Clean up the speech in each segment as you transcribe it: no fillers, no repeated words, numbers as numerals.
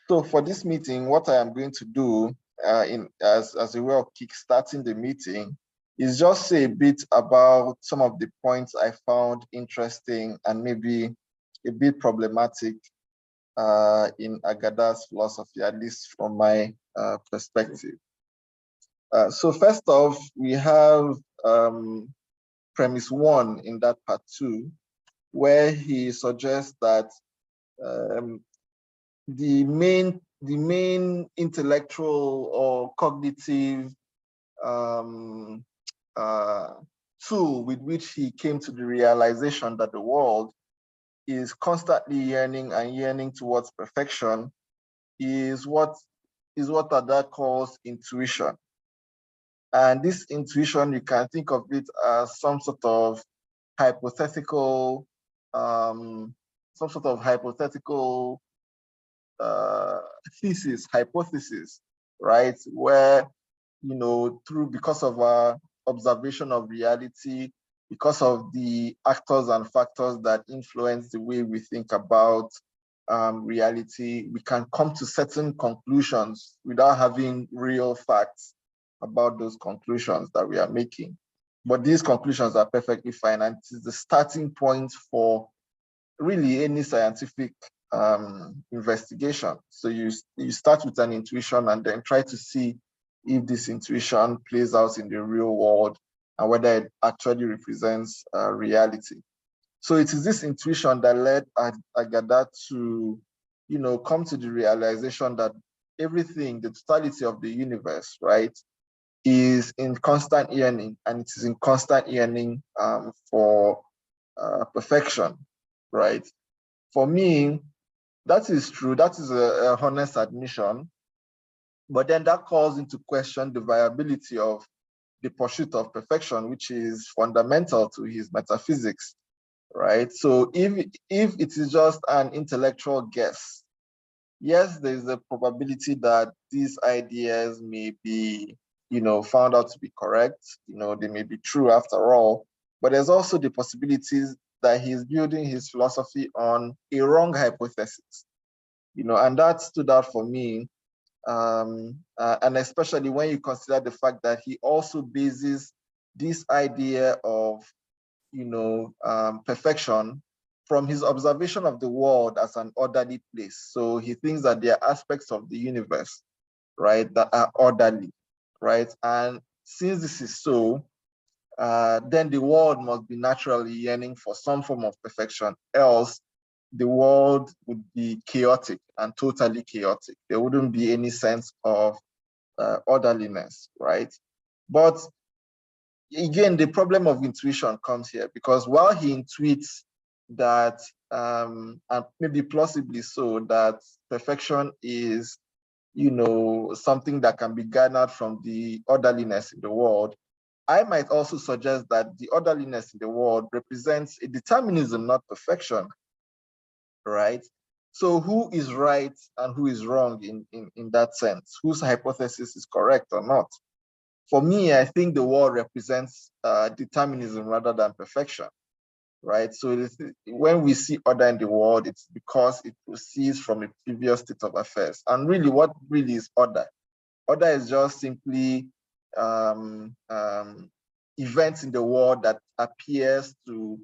So for this meeting, what I am going to do as a way of kickstarting the meeting is just say a bit about some of the points I found interesting and maybe a bit problematic in Agada's philosophy, at least from my perspective. So first off, we have premise 1 in that part 2, where he suggests that the main intellectual or cognitive tool with which he came to the realization that the world is constantly yearning towards perfection is what Ada calls intuition. And this intuition, you can think of it as some sort of hypothetical hypothesis, right? Where, because of our observation of reality, because of the actors and factors that influence the way we think about reality, we can come to certain conclusions without having real facts about those conclusions that we are making. But these conclusions are perfectly fine, and it is the starting point for really any scientific investigation. So you start with an intuition and then try to see if this intuition plays out in the real world and whether it actually represents reality. So it is this intuition that led Agada to, come to the realization that everything, the totality of the universe, right, is in constant yearning, and it is in constant yearning for perfection, right? For me, that is true. That is a honest admission. But then that calls into question the viability of the pursuit of perfection, which is fundamental to his metaphysics, right? So if it is just an intellectual guess, yes, there's a probability that these ideas may be, found out to be correct. They may be true after all. But there's also the possibilities that he's building his philosophy on a wrong hypothesis, and that stood out for me. And especially when you consider the fact that he also bases this idea of, perfection from his observation of the world as an orderly place. So he thinks that there are aspects of the universe, right, that are orderly, right? And since this is so, then the world must be naturally yearning for some form of perfection, else the world would be chaotic and totally chaotic. There wouldn't be any sense of orderliness, right? But again, the problem of intuition comes here, because while he intuits that, and maybe plausibly so, that perfection is, something that can be garnered from the orderliness in the world, I might also suggest that the orderliness in the world represents a determinism, not perfection, right? So who is right and who is wrong in that sense? Whose hypothesis is correct or not? For me, I think the world represents determinism rather than perfection, right? So when we see order in the world, it's because it proceeds from a previous state of affairs. And really, what really is order? Order is just simply events in the world that appears to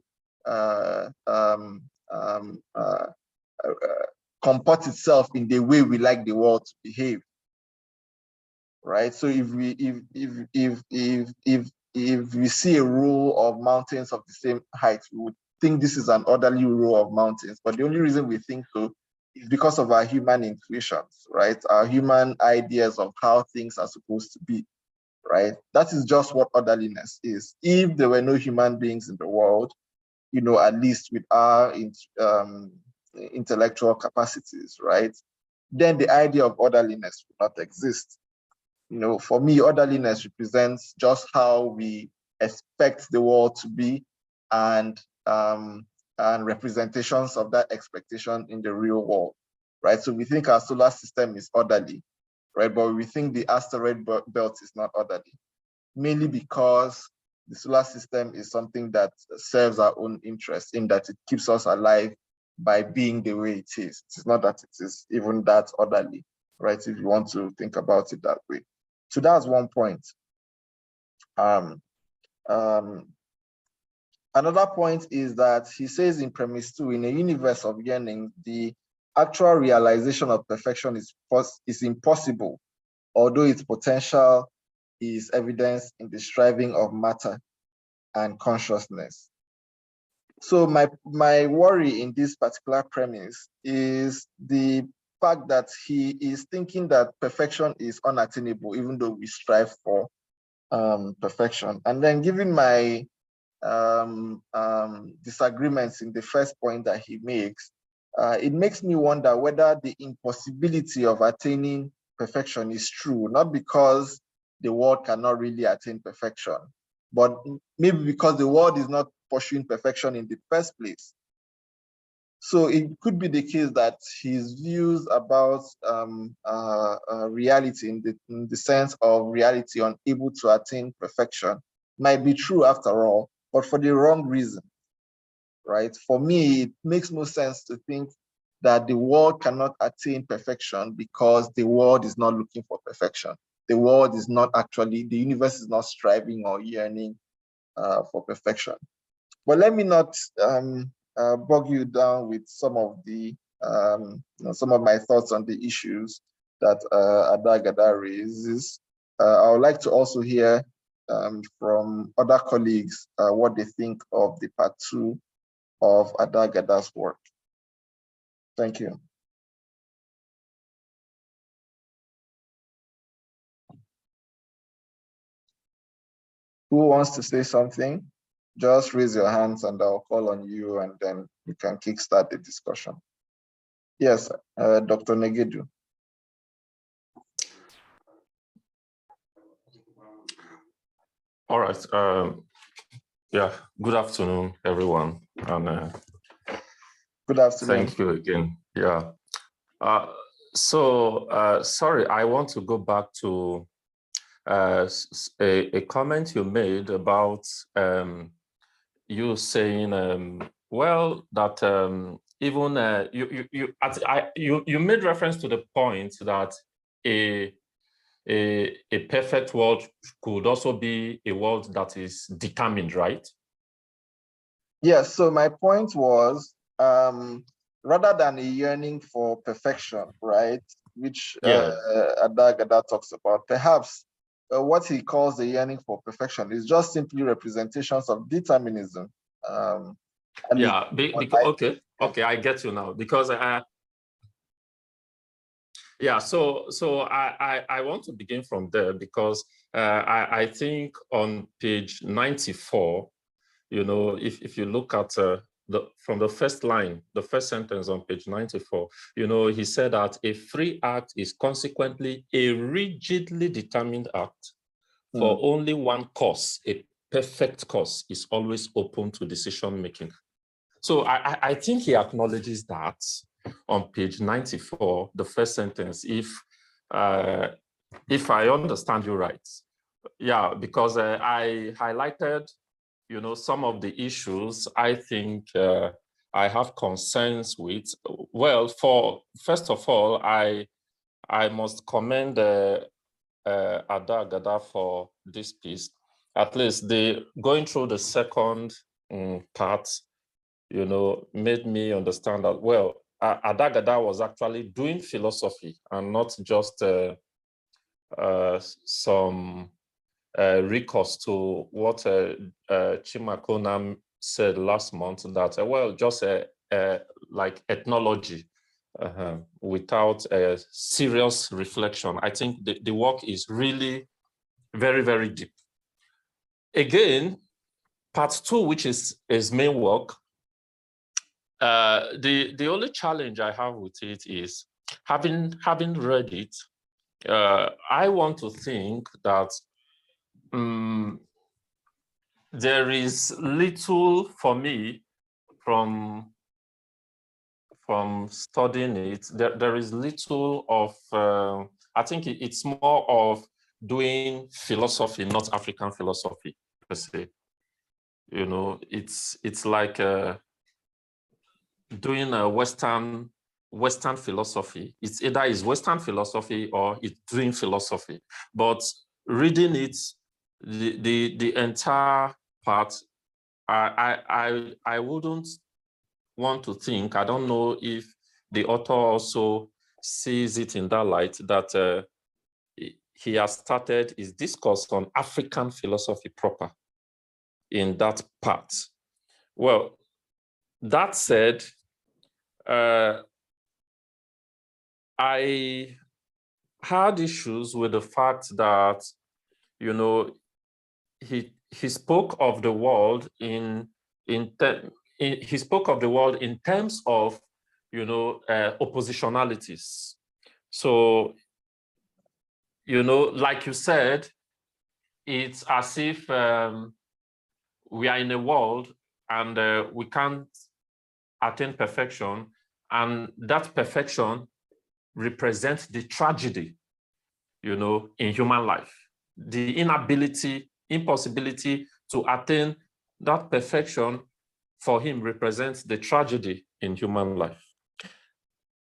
comport itself in the way we like the world to behave, right? So if we see a row of mountains of the same height, we would think this is an orderly row of mountains. But the only reason we think so is because of our human intuitions, right? Our human ideas of how things are supposed to be, right? That is just what orderliness is. If there were no human beings in the world, at least with our intellectual capacities, right, then the idea of orderliness would not exist. For me, orderliness represents just how we expect the world to be, and representations of that expectation in the real world, right? So we think our solar system is orderly, right? But we think the asteroid belt is not orderly, mainly because the solar system is something that serves our own interests, in that it keeps us alive by being the way it is. It's not that it is even that orderly, right? If you want to think about it that way. So that's one point. Another point is that he says in premise 2, in a universe of yearning, the actual realization of perfection is impossible, although its potential is evidenced in the striving of matter and consciousness. So my worry in this particular premise is the fact that he is thinking that perfection is unattainable, even though we strive for perfection. And then given my disagreements in the first point that he makes, it makes me wonder whether the impossibility of attaining perfection is true, not because the world cannot really attain perfection, but maybe because the world is not pursuing perfection in the first place. So it could be the case that his views about reality in the sense of reality unable to attain perfection might be true after all, but for the wrong reason, right? For me, it makes no sense to think that the world cannot attain perfection because the world is not looking for perfection. The world is not actually, the universe is not striving or yearning for perfection. But let me not bog you down with some of the some of my thoughts on the issues that Ada Agada raises. I would like to also hear from other colleagues what they think of the part 2 of Ada Agada's work. Thank you. Who wants to say something? Just raise your hands and I'll call on you and then you can kickstart the discussion. Yes, Dr. Negedu. All right. Yeah, good afternoon, everyone. And good afternoon. Thank you again. Yeah. Sorry, I want to go back to a comment you made about you saying, well, that even you made reference to the point that a perfect world could also be a world that is determined, right? Yes, so my point was, rather than a yearning for perfection, right, which Ada Agada talks about, perhaps what he calls the yearning for perfection is just simply representations of determinism. Yeah, okay, I get you now, because yeah, so I want to begin from there, because I think on page 94, you know, if you look at from the first line, the first sentence on page 94, you know, he said that a free act is consequently a rigidly determined act for only one cause. A perfect cause is always open to decision making. So I think he acknowledges that on page 94, the first sentence, if I understand you right. Yeah, because I highlighted, you know, some of the issues I think I have concerns with. Well, first of all, I must commend Ada Agada for this piece. At least going through the second part, you know, made me understand that, well, Ada Agada was actually doing philosophy and not just some recourse to what Chimakona said last month, that, well, just like ethnology without a serious reflection. I think the work is really very, very deep. Again, part 2, which is his main work, the only challenge I have with it is, having read it, I want to think that there is little for me from studying it. There is little of, I think it's more of doing philosophy, not African philosophy per se. You know, it's like doing a Western philosophy. It's either is Western philosophy or it's doing philosophy. But reading it, the entire part, I wouldn't want to think. I don't know if the author also sees it in that light, that he has started his discourse on African philosophy proper in that part. Well, that said, I had issues with the fact that, you know, he spoke of the world he spoke of the world in terms of, you know, oppositionalities. So, you know, like you said, it's as if we are in a world and we can't attain perfection, and that perfection represents the tragedy, you know, in human life. The impossibility to attain that perfection for him represents the tragedy in human life.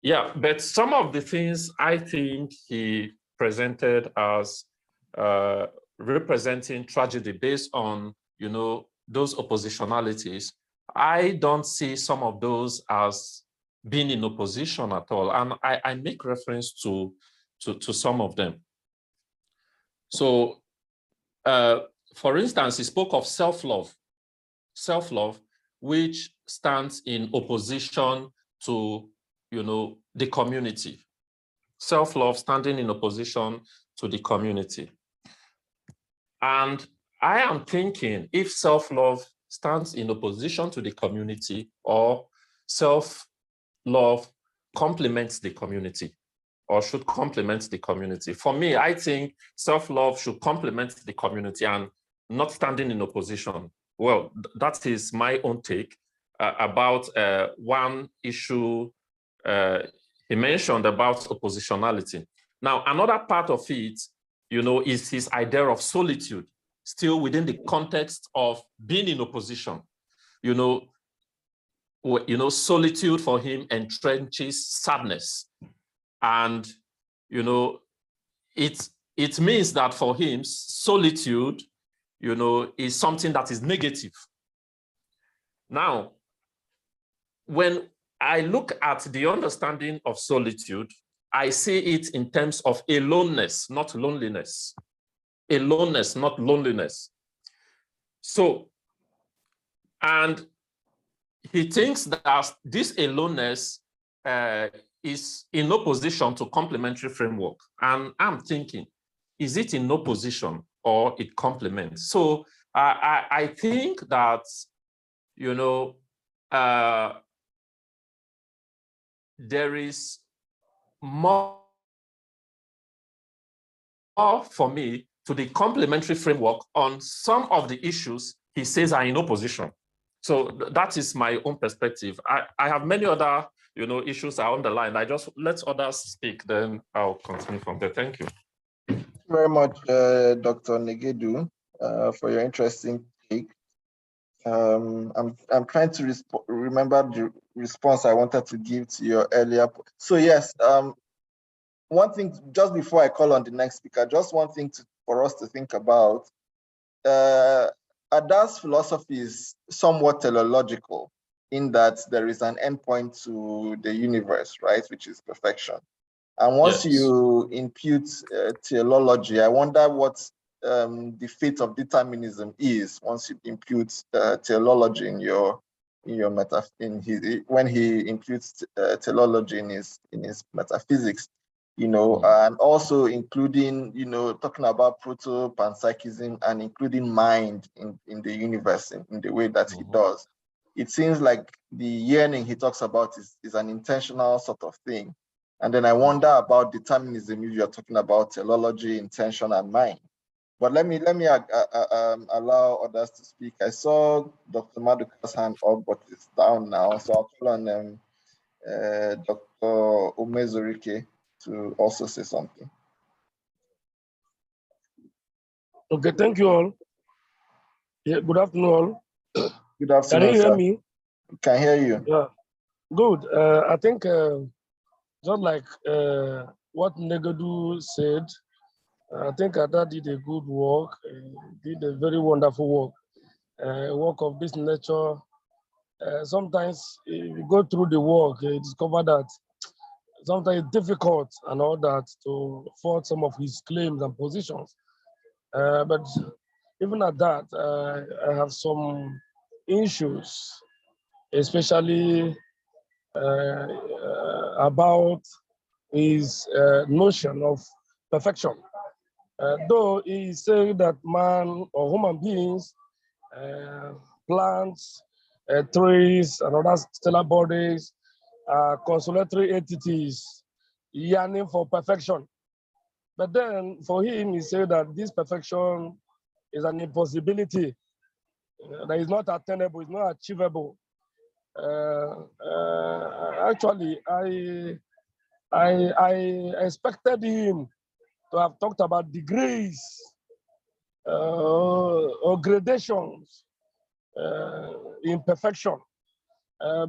Yeah, but some of the things I think he presented as representing tragedy based on, you know, those oppositionalities, I don't see some of those as being in opposition at all. And I make reference to some of them. So, for instance, he spoke of self-love, which stands in opposition to, you know, the community. Self-love standing in opposition to the community. And I am thinking, if self-love stands in opposition to the community, or self-love complements the community, or should complement the community. For me, I think self-love should complement the community and not standing in opposition. Well, that is my own take about one issue he mentioned about oppositionality. Now, another part of it, you know, is his idea of solitude, still within the context of being in opposition. You know, solitude for him entrenches sadness. And, you know, it means that for him, solitude, you know, is something that is negative. Now, when I look at the understanding of solitude, I see it in terms of aloneness, not loneliness. Aloneness, not loneliness. So, and he thinks that this aloneness is in opposition to complementary framework. And I'm thinking, is it in opposition or it complements? So I think that, you know, there is more for me to the complementary framework on some of the issues he says are in opposition. So that is my own perspective. I have many other, you know, issues I underline. I just let others speak, then I'll continue from there. Thank you. Thank you very much, Dr. Negedu, for your interesting take. I'm trying to remember the response I wanted to give to your earlier. So yes, one thing just before I call on the next speaker, just one thing for us to think about. Ada's philosophy is somewhat teleological in that there is an endpoint to the universe, right, which is perfection. And once you impute teleology, I wonder what the fate of determinism is once you impute teleology when he imputes teleology in his metaphysics, you know, and also including, you know, talking about proto-panpsychism and including mind in the universe in the way that he does. It seems like the yearning he talks about is an intentional sort of thing. And then I wonder about determinism if you're talking about teleology, intention, and mind. But let me allow others to speak. I saw Dr. Maduka's hand up, but it's down now. So I'll call on Dr. Umezurike to also say something. Okay, thank you all. Yeah, good afternoon all. Good afternoon, Can you hear sir. me? Can hear you. Yeah, Good. I think just like what Negedu said, I think Ada did a good work, did a very wonderful work. Work of this nature. Sometimes if you go through the work, you discover that sometimes it's difficult and all that to forward some of his claims and positions. But even at that, I have some issues, especially about his notion of perfection. Though he said that man or human beings, plants, trees, and other stellar bodies are consolatory entities yearning for perfection. But then for him, he said that this perfection is an impossibility that is not attainable, it's not achievable. Actually, I expected him to have talked about degrees or gradations in perfection.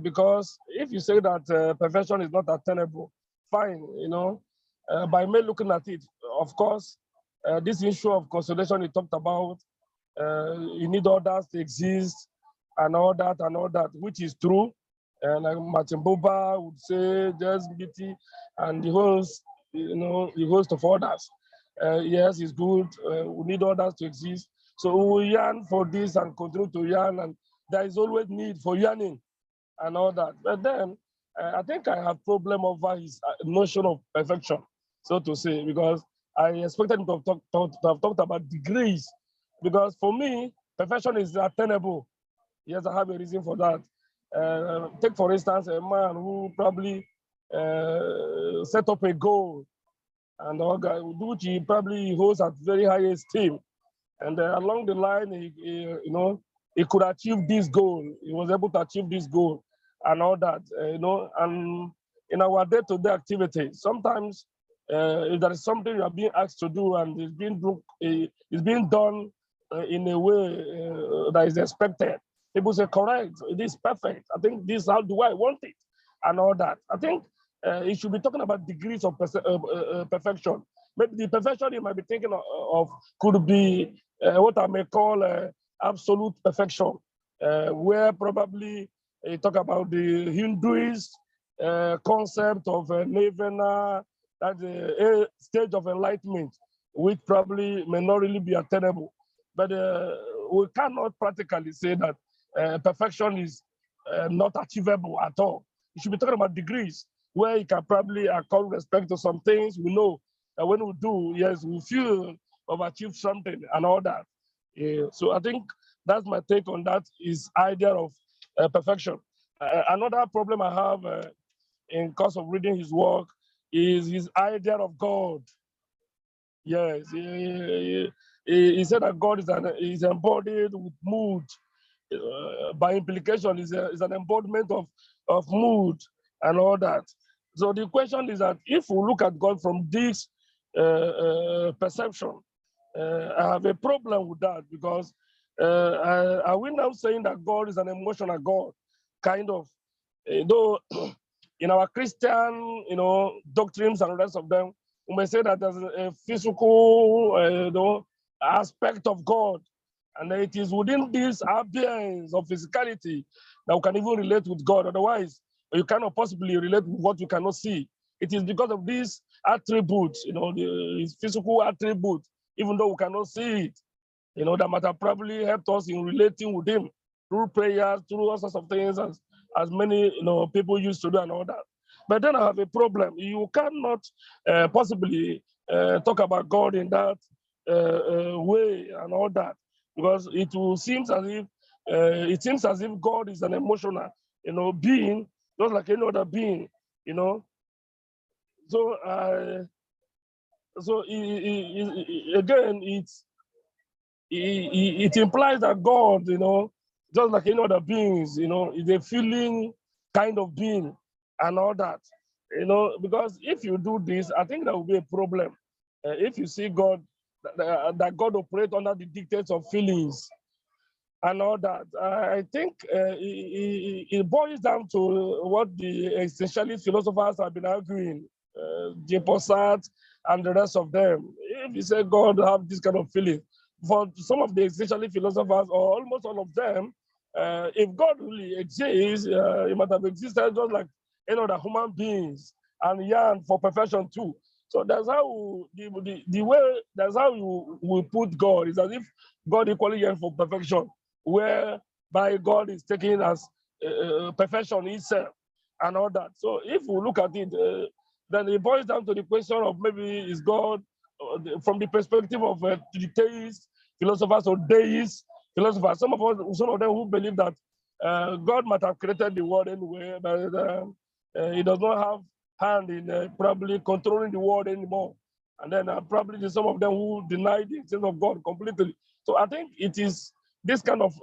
Because if you say that perfection is not attainable, fine, you know, by me looking at it, of course, this issue of consolation he talked about, you need others to exist and all that, which is true. And like Martin Buber would say, there's beauty and the host, you know, the host of others. Yes, it's good. We need others to exist. So we yearn for this and continue to yearn, and there is always need for yearning and all that. But then I think I have problem over his notion of perfection, so to say, because I expected him to have talked about degrees, because for me, perfection is attainable. Yes, I have a reason for that. Take, for instance, a man who probably set up a goal and all that, which he probably holds at very high esteem. And along the line, you know, he could achieve this goal. He was able to achieve this goal and all that, you know. And in our day-to-day activity, sometimes if there is something you are being asked to do and it's being done in a way that is expected, people say, correct, it is perfect. I think this is how do I want it and all that. I think it should be talking about degrees of perfection. Maybe the perfection you might be thinking of could be what I may call absolute perfection, where probably you talk about the Hinduist concept of nirvana, that's a stage of enlightenment, which probably may not really be attainable. But we cannot practically say that perfection is not achievable at all. You should be talking about degrees, where you can probably accord respect to some things. We know that when we do, yes, we feel we've achieved something and all that. So I think that's my take on that, is idea of perfection. Another problem I have in course of reading his work is his idea of God. Yes, he said that God is embodied with mood. By implication, is an embodiment of mood and all that. So the question is that if we look at God from this perception, I have a problem with that, because are we now saying that God is an emotional God? Kind of, though in our Christian, you know, doctrines and the rest of them, we may say that there's a physical, you know, aspect of God, and it is within this ambience of physicality that we can even relate with God. Otherwise, you cannot possibly relate with what you cannot see. It is because of these attributes, you know, his physical attributes, even though we cannot see it, you know, that might have probably helped us in relating with him through prayers, through all sorts of things, as many, you know, people used to do and all that. But then I have a problem. You cannot possibly talk about God in that way and all that, because it will seems as if God is an emotional, you know, being, just like any other being, you know. So again, it implies that God, you know, just like any other beings, you know, is a feeling kind of being and all that, you know. Because if you do this, I think there will be a problem. If you see God, that God operates under the dictates of feelings and all that. I think it boils down to what the existentialist philosophers have been arguing, Jean-Paul and the rest of them. If you say God have this kind of feeling, for some of the existentialist philosophers, or almost all of them, if God really exists, he might have existed just like any other human beings and yearn for perfection too. So that's how the way, that's how we put God, is as if God equally yearns for perfection, whereby God is taking as perfection itself and all that. So if we look at it, then it boils down to the question of maybe is God, from the perspective of the theist philosophers or deist philosophers. Some of them who believe that God might have created the world anyway, but he does not have hand in probably controlling the world anymore. And then probably there's some of them who deny the existence of God completely. So I think it is this kind of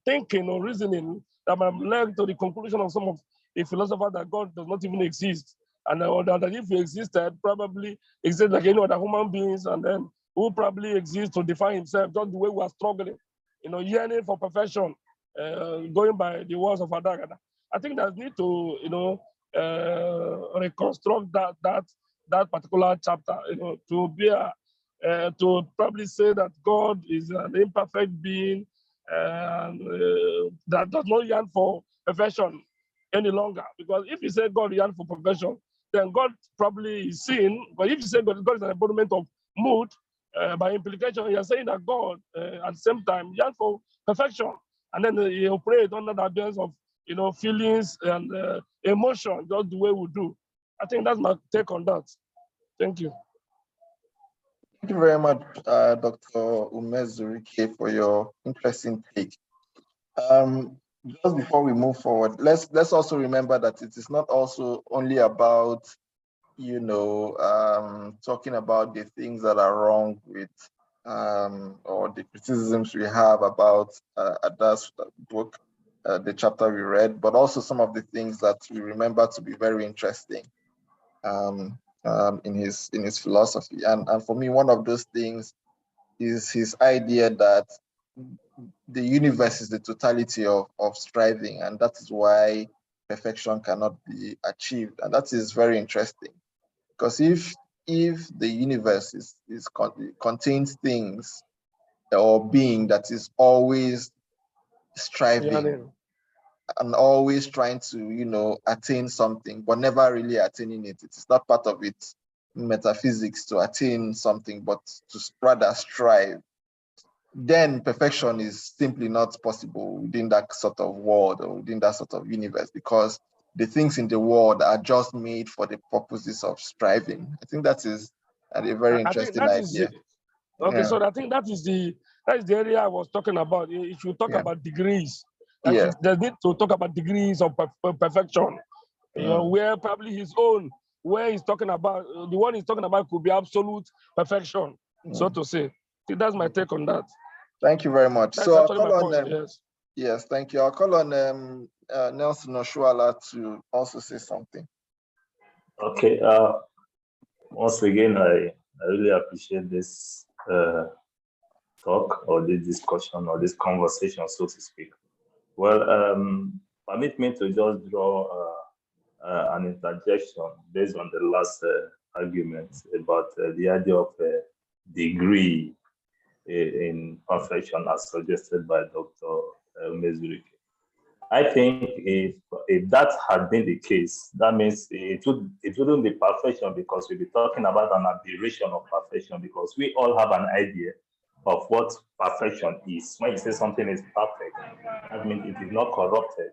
thinking or reasoning that might led to the conclusion of some of the philosophers that God does not even exist. And that if he existed, probably exists like any other human beings, and then who probably exists to define himself, just the way we are struggling, yearning for perfection, going by the words of Ada Agada. I think there's need to, reconstruct that particular chapter, to be to probably say that God is an imperfect being that does not yearn for perfection any longer. Because if you say God yearns for perfection, then God probably is sin. But if you say God is an embodiment of mood, by implication, you're saying that God at the same time yearns for perfection, and then he operates under the absence of feelings and emotion, just the way we do. I think that's my take on that. Thank you. Thank you very much, Dr. Umezurike, for your interesting take. Just before we move forward, let's also remember that it is not also only about talking about the things that are wrong with or the criticisms we have about Ada's book, the chapter we read, but also some of the things that we remember to be very interesting in his philosophy. And for me, one of those things is his idea that the universe is the totality of striving, and that is why perfection cannot be achieved. And that is very interesting, because if the universe contains things or being that is always striving and always trying to attain something, but never really attaining it, it is not part of its metaphysics to attain something, but to rather strive, then perfection is simply not possible within that sort of world or within that sort of universe, because the things in the world are just made for the purposes of striving. I think that is a very interesting idea. Okay, so I think that is the area I was talking about. If you talk about degrees, there's need to talk about degrees of perfection. Where probably his own, where he's talking about, the one he's talking about could be absolute perfection, so to say. That's my take on that. Thank you very much. That's so actually my point, yes, thank you. I'll call on Nelson Oshuala to also say something. Okay. Once again, I really appreciate this talk or this discussion or this conversation, so to speak. Well, permit me to just draw an interjection based on the last argument about the idea of degree in perfection as suggested by Dr. Umezurike. I think if that had been the case, that means it wouldn't be perfection, because we'll be talking about an aberration of perfection, because we all have an idea of what perfection is. When you say something is perfect, that means it is not corrupted,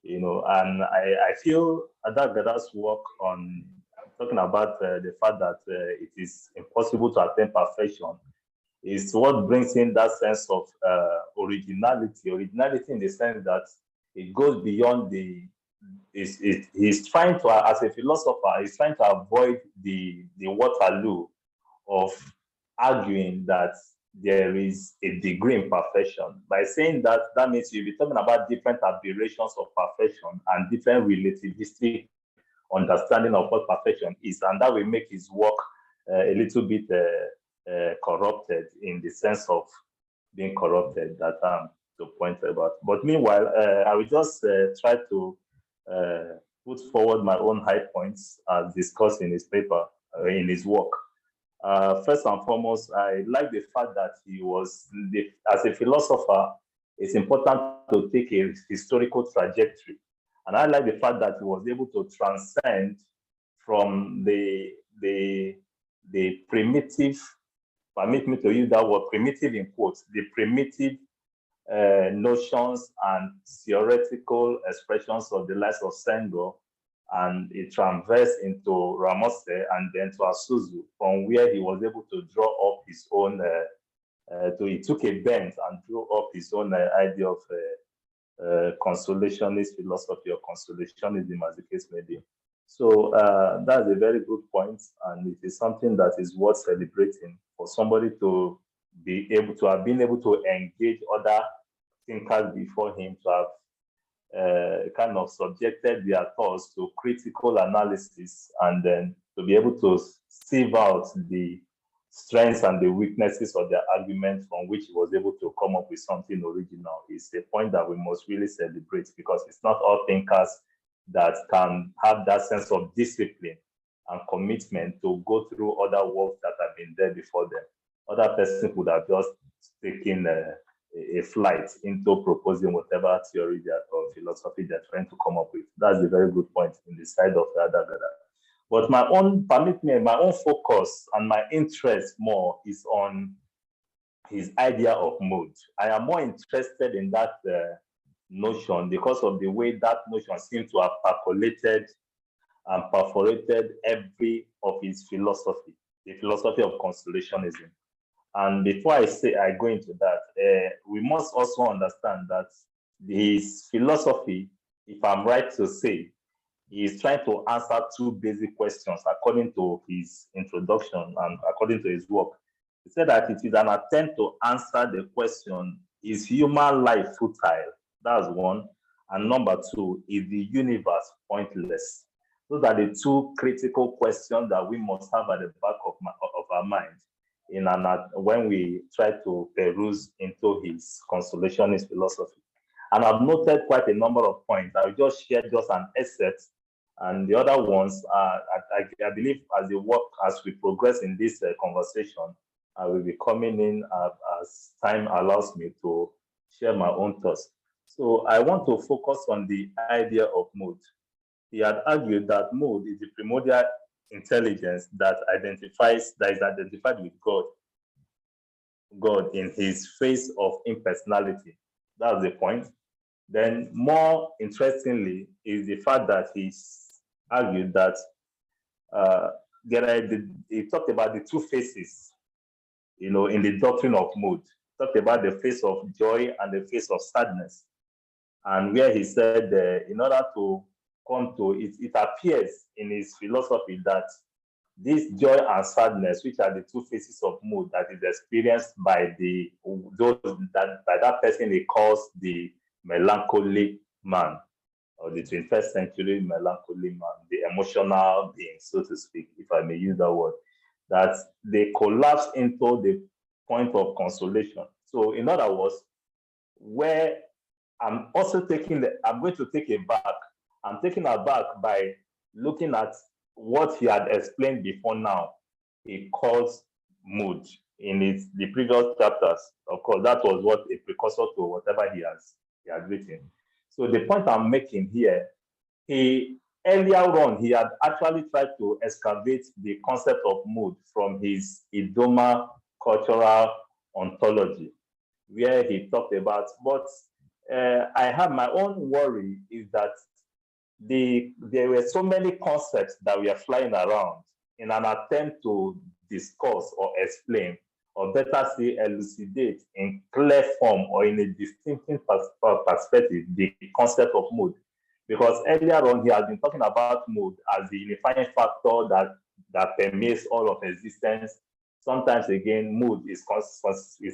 and I feel Ada Agada's work on talking about the fact that it is impossible to attain perfection is what brings in that sense of originality in the sense that it goes beyond he's trying to, as a philosopher, he's trying to avoid the Waterloo of arguing that there is a degree in perfection. By saying that, that means you'll be talking about different aberrations of perfection and different relativistic understanding of what perfection is, and that will make his work a little bit corrupted, in the sense of being corrupted, that point about. But meanwhile, I will just try to put forward my own high points as discussed in his paper, in his work. First and foremost, I like the fact that he was, as a philosopher, it's important to take a historical trajectory. And I like the fact that he was able to transcend from the primitive, permit me to use that word, primitive in quotes, the primitive notions and theoretical expressions of the likes of Senghor, and it traversed into Ramose and then to Asuzu, from where he was able to draw up his own, he took a bend and drew up his own idea of consolationist philosophy, or consolationism as the case may be. So that's a very good point, and it is something that is worth celebrating for somebody to be able to have been able to engage other thinkers before him, to have kind of subjected their thoughts to critical analysis, and then to be able to sieve out the strengths and the weaknesses of their argument, from which he was able to come up with something original, is a point that we must really celebrate, because it's not all thinkers that can have that sense of discipline and commitment to go through other works that have been there before them. Other persons would have just taken a flight into proposing whatever theory or philosophy they're trying to come up with. That's a very good point in the side of Ada Agada. But my own focus and my interest more is on his idea of mood. I am more interested in that notion because of the way that notion seems to have percolated and perforated every of his philosophy, the philosophy of consolationism. And before I go into that, we must also understand that his philosophy, if I'm right to say, he is trying to answer two basic questions according to his introduction and according to his work. He said that it is an attempt to answer the question, is human life futile? That's one. And number two, is the universe pointless? Those are the two critical questions that we must have at the back of our mind when we try to peruse into his consolationist philosophy. And I've noted quite a number of points. I will just share just an excerpt, and the other ones, I believe, as we progress in this conversation, I will be coming in as time allows me to share my own thoughts. So I want to focus on the idea of mood. He had argued that mood is the primordial intelligence that is identified with God in his face of impersonality. That's the point. Then, more interestingly, is the fact that he's argued that he talked about the two faces, in the doctrine of mood. He talked about the face of joy and the face of sadness, and where he said, in order to come to it, it appears in his philosophy that this joy and sadness, which are the two faces of mood that is experienced by that person he calls the melancholic man, or the 21st century melancholy man, the emotional being, so to speak, if I may use that word, that they collapse into the point of consolation. So in other words, where I'm going to take it back. I'm taking it back by looking at what he had explained before now. He calls mood in the previous chapters. Of course, that was what a precursor to whatever he had written. So the point I'm making here, earlier on, he had actually tried to excavate the concept of mood from his Idoma cultural ontology, where he talked about, but I have my own worry is that there were so many concepts that we are flying around in an attempt to discuss or explain, or better say, elucidate in clear form or in a distinctive perspective the concept of mood. Because earlier on, he has been talking about mood as the unifying factor that permeates all of existence. Sometimes again, mood is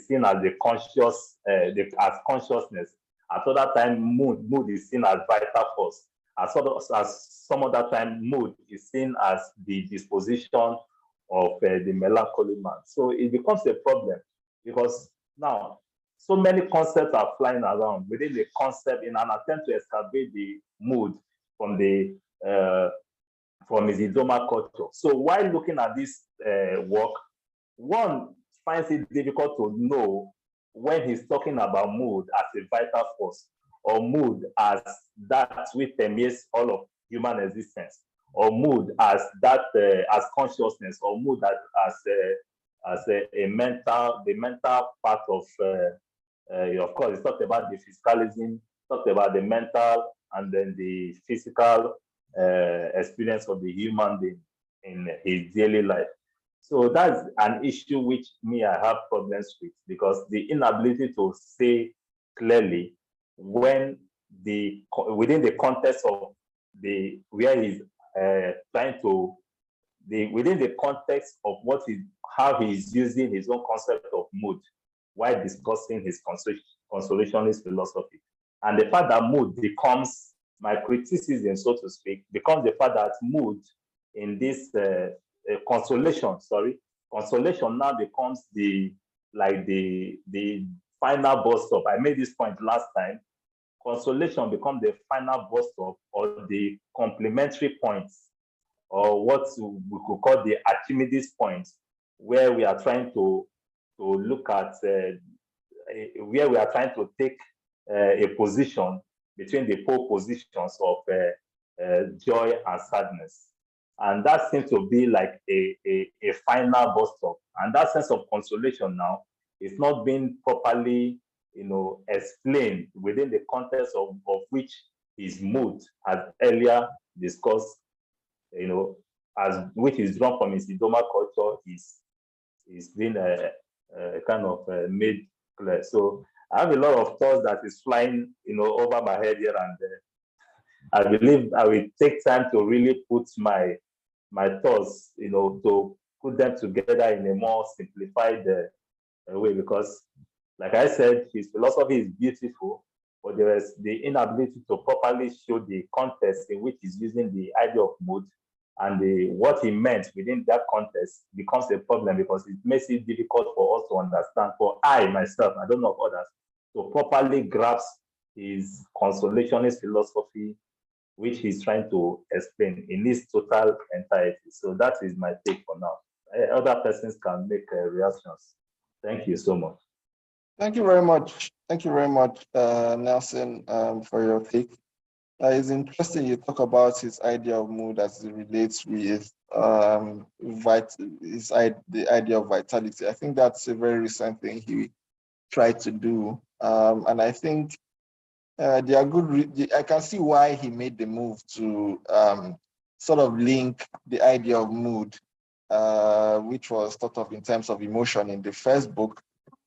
seen as the conscious, as consciousness. At other time, mood is seen as vital force. As some other time, mood is seen as the disposition of the melancholy man. So it becomes a problem, because now so many concepts are flying around within the concept in an attempt to excavate the mood from the from his Idoma culture. So while looking at this work, one finds it difficult to know when he's talking about mood as a vital force, or mood as that which permeates all of human existence, or mood as that as consciousness, or mood as a mental, the mental part of course, he talked about the physicalism, talked about the mental, and then the physical experience of the human being in his daily life. So that's an issue which me, I have problems with, because the inability to say clearly when within the context of the where he's trying to within the context of how he's using his own concept of mood while discussing his consolationist philosophy. And the fact that mood becomes, my criticism, so to speak, becomes the fact that mood in this consolation now becomes the final bus stop. I made this point last time. Consolation becomes the final bus stop, or the complementary points, or what we could call the Archimedes points, where we are trying to look at where we are trying to take a position between the pole positions of joy and sadness. And that seems to be like a final bus stop. And that sense of consolation now is not being properly, explained within the context of which his mood, as earlier discussed, as which is drawn from his Idoma culture, is being kind of made clear. So I have a lot of thoughts that is flying, over my head here and there. I believe I will take time to really put my thoughts, to put them together in a more simplified way, because, like I said, his philosophy is beautiful, but there is the inability to properly show the context in which he's using the idea of mood, and what he meant within that context becomes a problem, because it makes it difficult for us to understand, for I myself, I don't know of others, to properly grasp his consolationist philosophy, which he's trying to explain in its total entirety. So that is my take for now. Other persons can make reactions. Thank you so much. Thank you very much. Thank you very much, Nelson, for your take. It's interesting you talk about his idea of mood as it relates with the idea of vitality. I think that's a very recent thing he tried to do. And I think there are good, I can see why he made the move to sort of link the idea of mood, which was thought of in terms of emotion in the first book,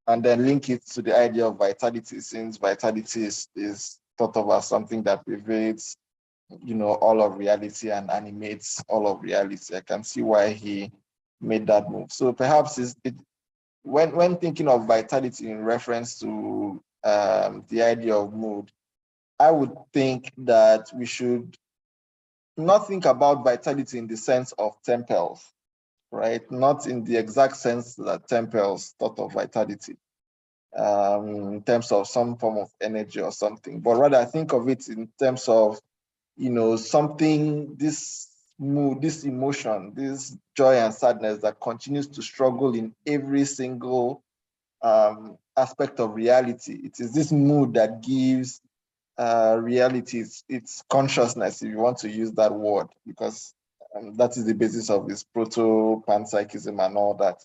and then link it to the idea of vitality, since vitality is thought of as something that pervades, all of reality and animates all of reality. I can see why he made that move. So perhaps when thinking of vitality in reference to the idea of mood, I would think that we should not think about vitality in the sense of temples, right? Not in the exact sense that temples thought of vitality, in terms of some form of energy or something, but rather I think of it in terms of, something, this mood, this emotion, this joy and sadness that continues to struggle in every single aspect of reality. It is this mood that gives reality its consciousness, if you want to use that word, because that is the basis of this proto-panpsychism and all that.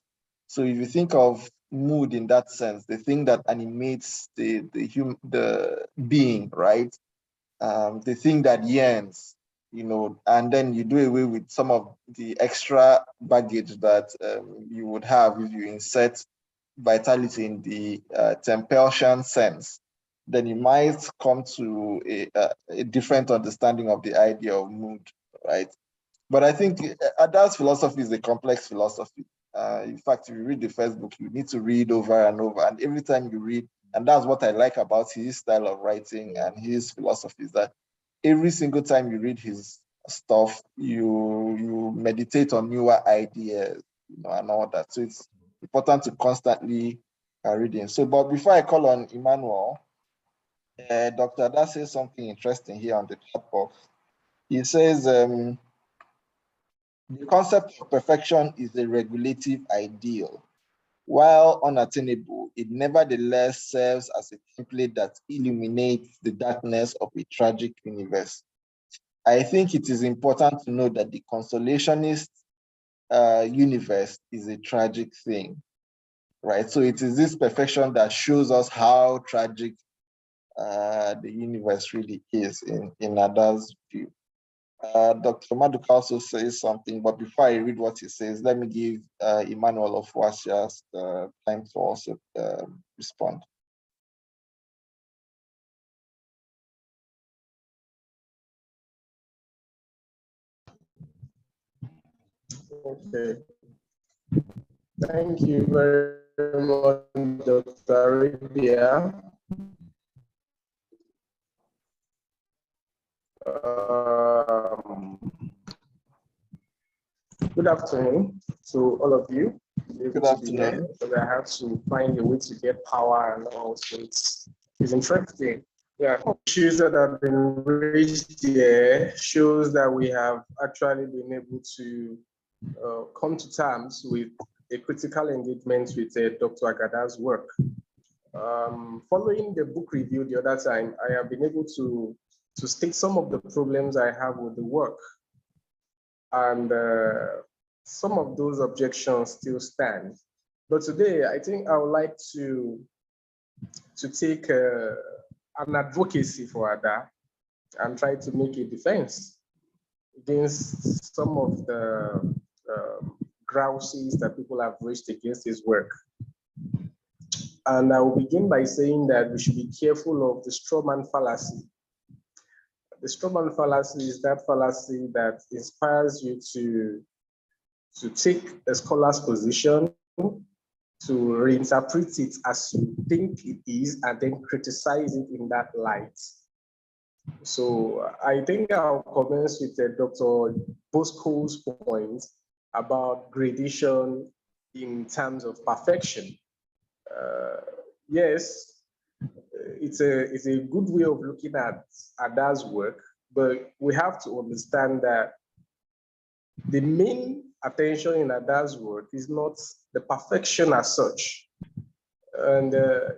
So if you think of mood in that sense, the thing that animates the being, right? The thing that yearns, and then you do away with some of the extra baggage that you would have if you insert vitality in the Tempeltian sense, then you might come to a different understanding of the idea of mood, right? But I think Ada's philosophy is a complex philosophy. In fact, if you read the first book, you need to read over and over. And every time you read, and that's what I like about his style of writing and his philosophy, is that every single time you read his stuff, you meditate on newer ideas, and all that. So it's important to constantly reading. So, but before I call on Emmanuel, Dr. Ada says something interesting here on the chat box. He says, the concept of perfection is a regulative ideal. While unattainable, it nevertheless serves as a template that illuminates the darkness of a tragic universe. I think it is important to note that the consolationist universe is a tragic thing, right? So it is this perfection that shows us how tragic the universe really is in Ada's view. Dr. Maduka also says something, but before I read what he says, let me give Emmanuel Ofuasias time to also respond. Okay. Thank you very much, Dr. Aribiah. Good afternoon to all of you. Good afternoon. But I have to find a way to get power and all, so it's interesting. Yeah, issues that have been raised here shows that we have actually been able to come to terms with a critical engagement with Dr. Agada's work. Following the book review the other time, I have been able to state some of the problems I have with the work. And some of those objections still stand. But today, I think I would like to take an advocacy for Ada and try to make a defense against some of the grouses that people have raised against his work. And I will begin by saying that we should be careful of the straw man fallacy. The straw man fallacy is that fallacy that inspires you to take a scholar's position, to reinterpret it as you think it is, and then criticize it in that light. So I think I'll commence with Dr. Bosco's point about gradation in terms of perfection. Yes, it's a good way of looking at Ada's work, but we have to understand that the main attention in Ada's work is not the perfection as such. And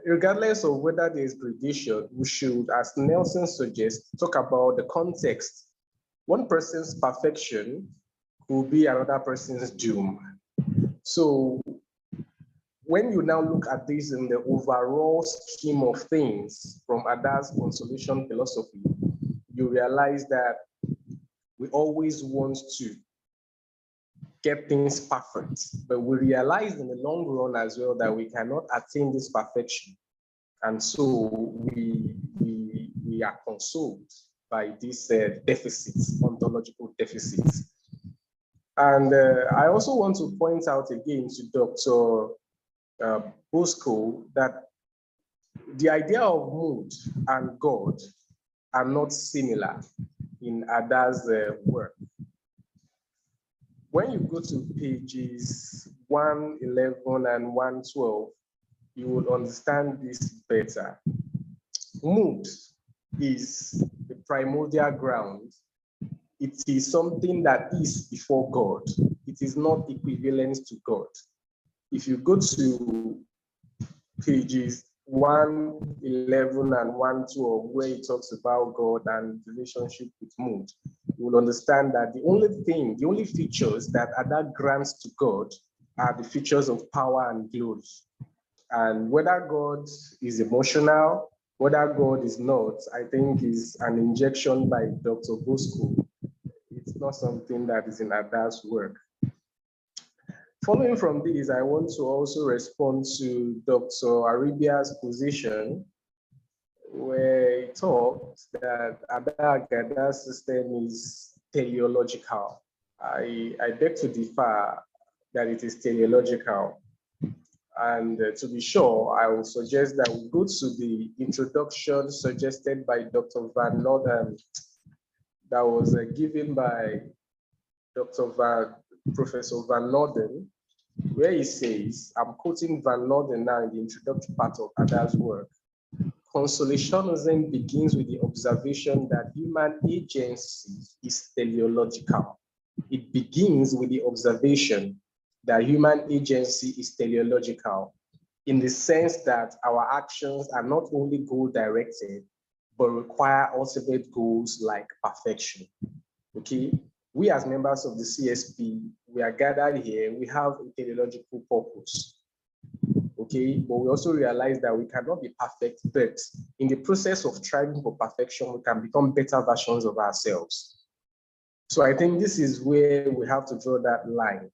regardless of whether there is gradation, we should, as Nelson suggests, talk about the context. One person's perfection will be another person's doom. So when you now look at this in the overall scheme of things from Ada's consolation philosophy, you realize that we always want to get things perfect, but we realize in the long run as well that we cannot attain this perfection. And so we are consoled by these deficits, ontological deficits. And I also want to point out again to Dr. Bosco that the idea of mood and God are not similar in Ada's work. When you go to pages 111 and 112, you will understand this better. Mood is the primordial ground. It is something that is before God. It is not equivalent to God. If you go to pages 111 and 112, where it talks about God and relationship with mood, you will understand that the only features that Ada grants to God are the features of power and glory. And whether God is emotional, whether God is not, I think is an injection by Dr. Bosco. It's not something that is in Ada's work. Following from this, I want to also respond to Dr. Aribiah's position, where he talked that Ada Agada's system is teleological. I beg to differ that it is teleological. And to be sure, I will suggest that we go to the introduction suggested by Dr. Van Norden, that was given by Professor Van Norden, where he says, I'm quoting Van Norden now in the introductory part of Ada's work, consolationism begins with the observation that human agency is teleological. It begins with the observation that human agency is teleological, in the sense that our actions are not only goal-directed, but require ultimate goals like perfection. Okay? We as members of the CSP, we are gathered here, we have a teleological purpose. Okay, but we also realize that we cannot be perfect, but in the process of striving for perfection, we can become better versions of ourselves. So I think this is where we have to draw that line.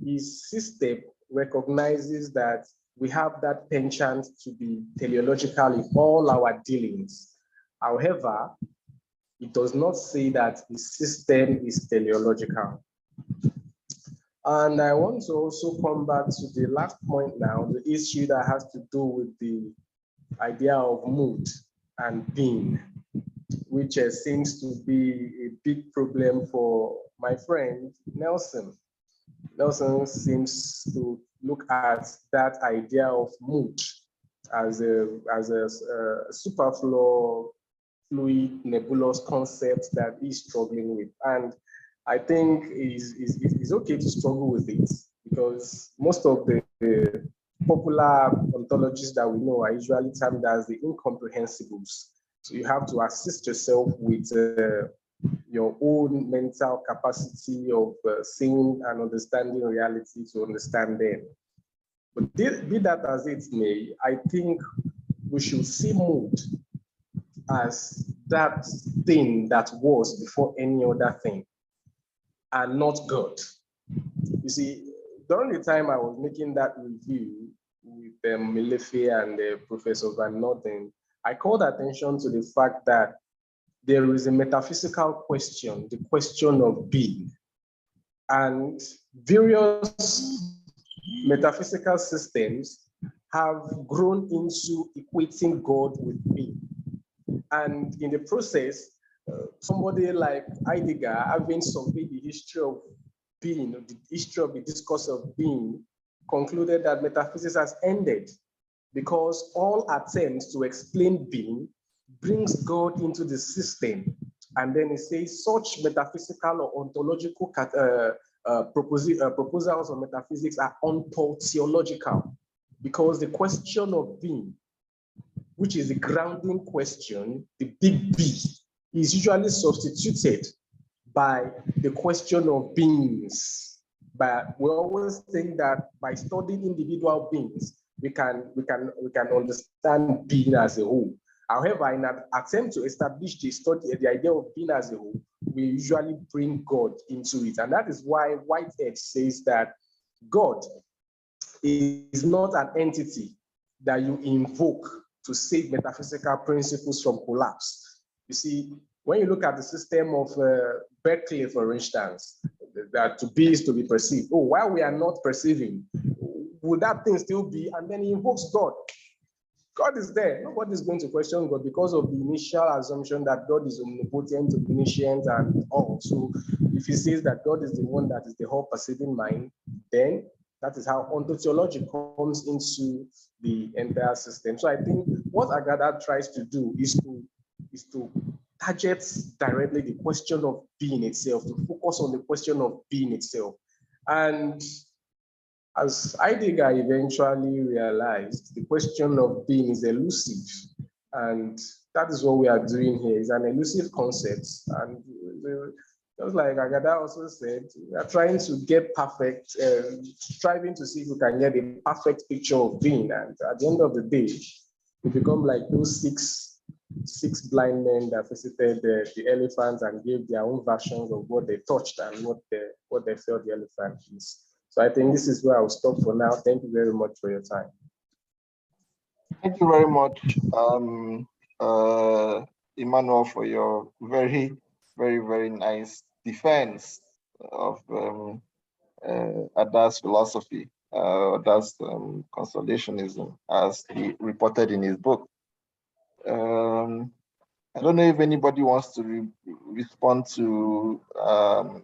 His system recognizes that we have that penchant to be teleological in all our dealings. However, it does not say that the system is teleological. And I want to also come back to the last point now, the issue that has to do with the idea of mood and being, which seems to be a big problem for my friend Nelson. Nelson seems to look at that idea of mood as a superfluous, fluid, nebulous concept that he's struggling with. And I think it's okay to struggle with it, because most of the popular ontologies that we know are usually termed as the incomprehensibles. So you have to assist yourself with your own mental capacity of seeing and understanding reality to understand them. But be that as it may, I think we should see mood as that thing that was before any other thing, and not God. You see, during the time I was making that review with Milefe and Professor Van Norden, I called attention to the fact that there is a metaphysical question, the question of being. And various metaphysical systems have grown into equating God with being. And in the process, somebody like Heidegger, having surveyed the history of being, the history of the discourse of being, concluded that metaphysics has ended, because all attempts to explain being brings God into the system. And then it says such metaphysical or ontological proposals of metaphysics are ontological, because the question of being, which is the grounding question, the big B, is usually substituted by the question of beings. But we always think that by studying individual beings, we can understand being as a whole. However, in an attempt to establish the idea of being as a whole, we usually bring God into it. And that is why Whitehead says that God is not an entity that you invoke to save metaphysical principles from collapse. You see, when you look at the system of Berkeley, for instance, that to be is to be perceived. Oh, while we are not perceiving, would that thing still be? And then he invokes God. God is there. Nobody is going to question God because of the initial assumption that God is omnipotent, omniscient, and all. So if he says that God is the one that is the whole perceiving mind, then that is how ontology comes into the entire system. So I think what Agada tries to do is to target directly the question of being itself, to focus on the question of being itself. And as Heidegger eventually realized, the question of being is elusive. And that is what we are doing here. It's an elusive concept. And just like Agada also said, we are trying to get perfect, striving to see if we can get a perfect picture of being. And at the end of the day, we become like those six blind men that visited the elephants and gave their own versions of what they touched and what they felt the elephant is. So I think this is where I'll stop for now. Thank you very much for your time. Thank you very much, Emmanuel, for your very, very, very nice defense of Ada's philosophy, Ada's consolationism, as he reported in his book. I don't know if anybody wants to respond to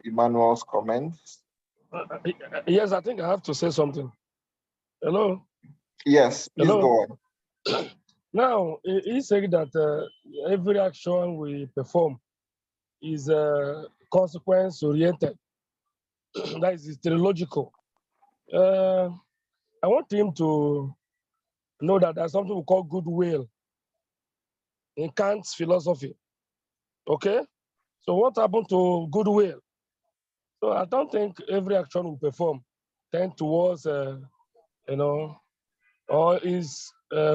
Emmanuel's comments. Yes, I think I have to say something. Hello? Yes, please Hello? go on. Now, he said that every action we perform is consequence-oriented. That is teleological. I want him to know that there's something we call goodwill in Kant's philosophy. Okay? So what happened to goodwill? So I don't think every action we perform tend towards, or is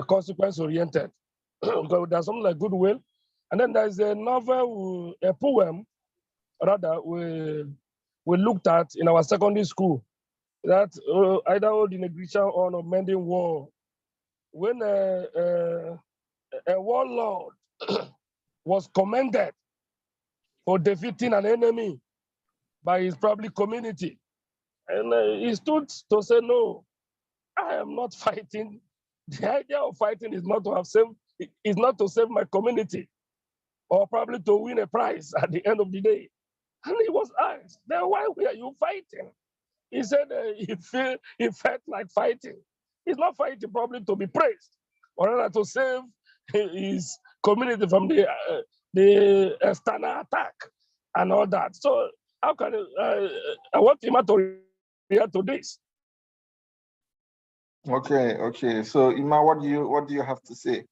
consequence-oriented. Because there's something like goodwill. And then there's a novel, a poem, rather, we looked at in our secondary school, that either the negation or mending war. When a warlord was commended for defeating an enemy by his probably community, and he stood to say, no, I am not fighting. The idea of fighting is not to have is not to save my community, or probably to win a prize at the end of the day. And he was asked, then why were you fighting? He said he felt like fighting. He's not fighting probably to be praised, or rather to save his community from the external attack and all that. So how can I want him to react to this? Okay. So Ima, what do you have to say?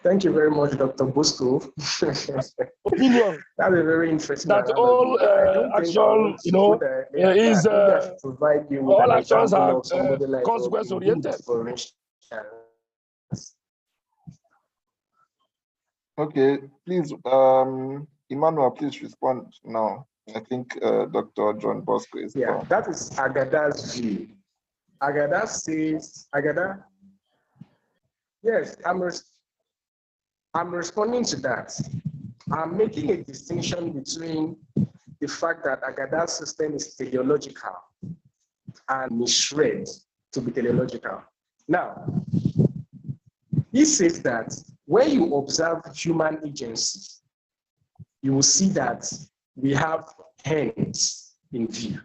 Thank you very much, Dr. Bosco. Opinion. That's a very interesting That analogy. all action, is provide you with all an actions example are of somebody like consequence oriented. For instance. Okay, please, Emmanuel, please respond now. I think Dr. John Bosco is gone. That is Agada's view. Agada says, yes, I'm responding to that. I'm making a distinction between the fact that Agada's system is teleological and misread to be teleological. Now, he says that when you observe human agency, you will see that we have ends in view.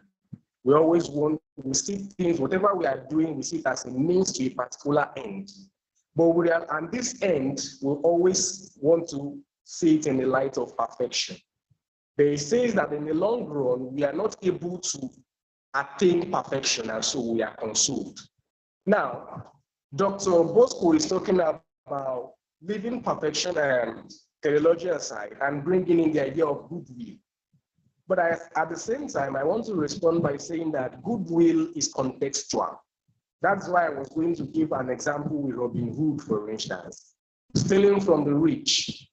We always we see things, whatever we are doing, we see it as a means to a particular end. But and this end, we always want to see it in the light of perfection. But he says that in the long run, we are not able to attain perfection, and so we are consoled. Now, Dr. Bosco is talking about leaving perfection and teleology aside and bringing in the idea of goodwill. But at the same time, I want to respond by saying that goodwill is contextual. That's why I was going to give an example with Robin Hood, for instance, stealing from the rich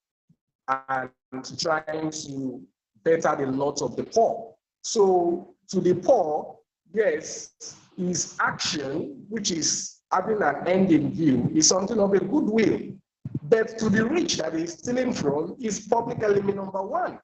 and trying to better the lot of the poor. So to the poor, yes, his action, which is having an end in view, is something of a goodwill. But to the rich that he's stealing from is public enemy number one.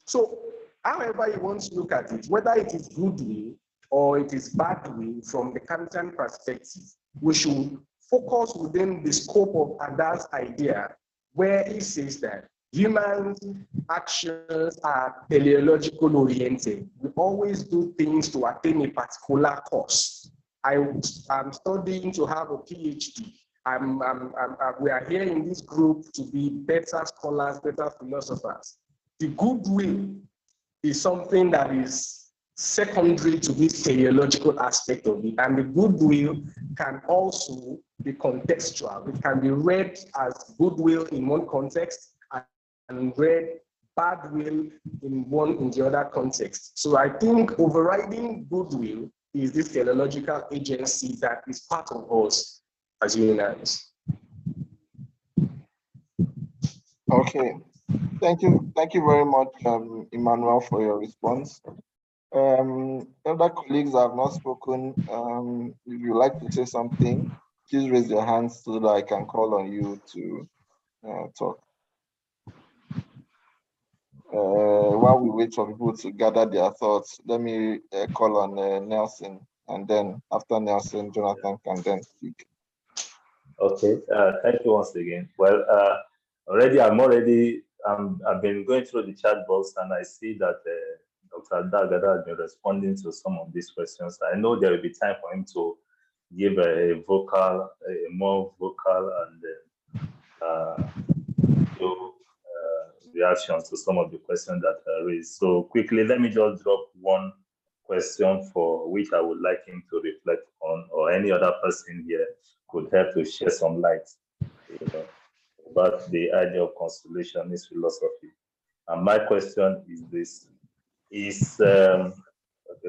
So however you want to look at it, whether it is goodwill or it is badwill from the Kantian perspective, we should focus within the scope of Ada's idea, where he says that human actions are teleological oriented. We always do things to attain a particular cause. I'm studying to have a PhD. We are here in this group to be better scholars, better philosophers. The goodwill is something that is secondary to this teleological aspect of it. And the goodwill can also be contextual. It can be read as goodwill in one context and read badwill in the other context. So I think overriding goodwill is this teleological agency that is part of us as humans. Okay. Thank you very much, Emmanuel, for your response. Other colleagues have not spoken. If you'd like to say something, please raise your hands so that I can call on you to talk. While we wait for people to gather their thoughts, let me call on Nelson, and then after Nelson, Jonathan can then speak. Okay, thank you once again. Well, I've been going through the chat box and I see that Dr. Ada Agada has been responding to some of these questions. I know there will be time for him to give a more vocal and reactions to some of the questions that are raised. So quickly, let me just drop one question for which I would like him to reflect on, or any other person here could help to share some light, about the idea of consolationist philosophy. And my question is this: okay,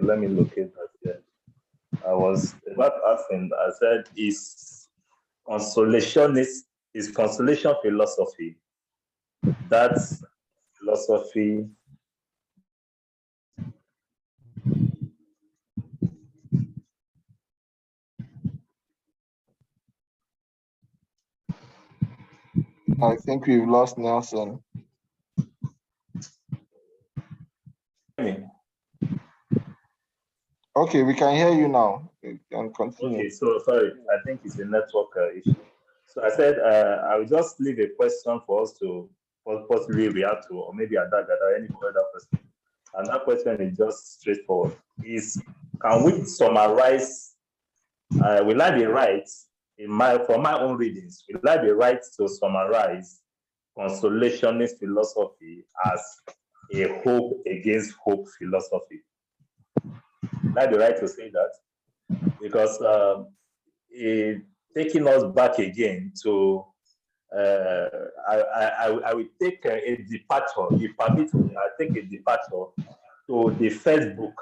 let me locate that here. I was about asking. I said, is consolation philosophy that philosophy I think we've lost Nelson. Okay, we can hear you now. You can continue. Okay, so sorry, I think it's a network issue. So I said I will just leave a question for us to possibly react to, or maybe Ada Agada, any other person. And that question is just straightforward: can we summarize? Will I be right for my own readings? Will I be right to summarize consolationist philosophy as a hope against hope philosophy? Will I be right to say that? Because taking us back again to, I will take a departure. If permit me, I take a departure to the first book,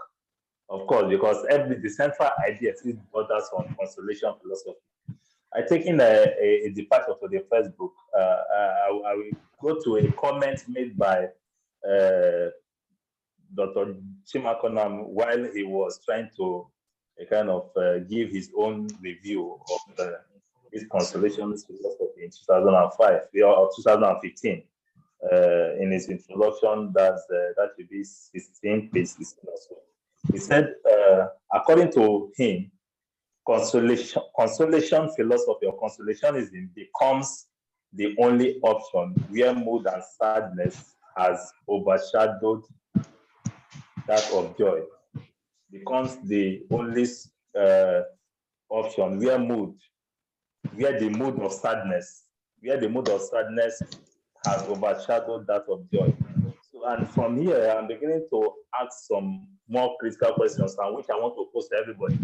of course, because the central idea is borders on consolation philosophy. I taking a departure to the first book. I will go to a comment made by Dr. Chimakonam while he was trying to kind of give his own review of his consolationist philosophy in 2005 or 2015. In his introduction, that should be 16 pages. He said, according to him, consolation philosophy or consolationism becomes the only option where mood and sadness has overshadowed that of joy. Becomes the only option where the mood of sadness has overshadowed that of joy. So, and from here, I'm beginning to ask some more critical questions, and which I want to pose to everybody.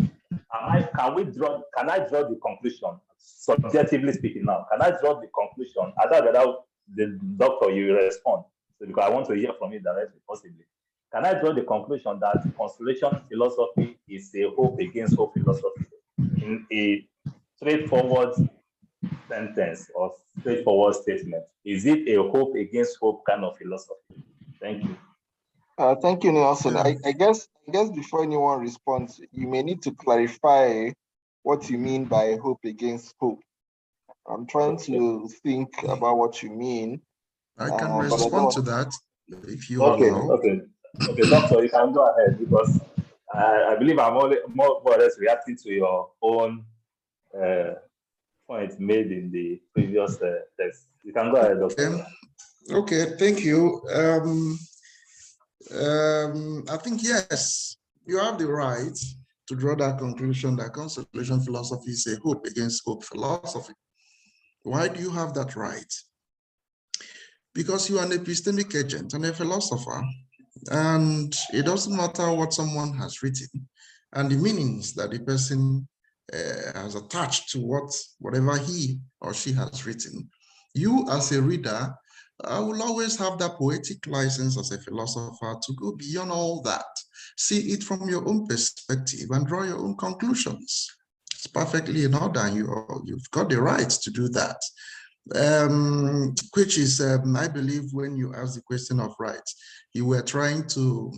Can I draw the conclusion, subjectively speaking now, can I draw the conclusion, without the doctor, you respond, so because I want to hear from you directly, possibly. Can I draw the conclusion that consolation philosophy is a hope against hope philosophy in a straightforward sentence or straightforward statement? Is it a hope against hope kind of philosophy? Thank you. Thank you, Nelson. I guess before anyone responds, you may need to clarify what you mean by hope against hope. I'm trying to think about what you mean. I can respond to that if you allow. Okay, doctor, you can go ahead, because I believe I'm more or less reacting to your own point made in the previous text. You can go ahead, doctor. Okay, thank you. I think, yes, you have the right to draw that conclusion that consolation philosophy is a hope against hope philosophy. Why do you have that right? Because you are an epistemic agent and a philosopher, and it doesn't matter what someone has written and the meanings that the person has attached to whatever he or she has written. You, as a reader, will always have that poetic license as a philosopher to go beyond all that, see it from your own perspective and draw your own conclusions. It's perfectly in order, and you've got the right to do that. Which is, I believe, when you ask the question of rights, you were trying to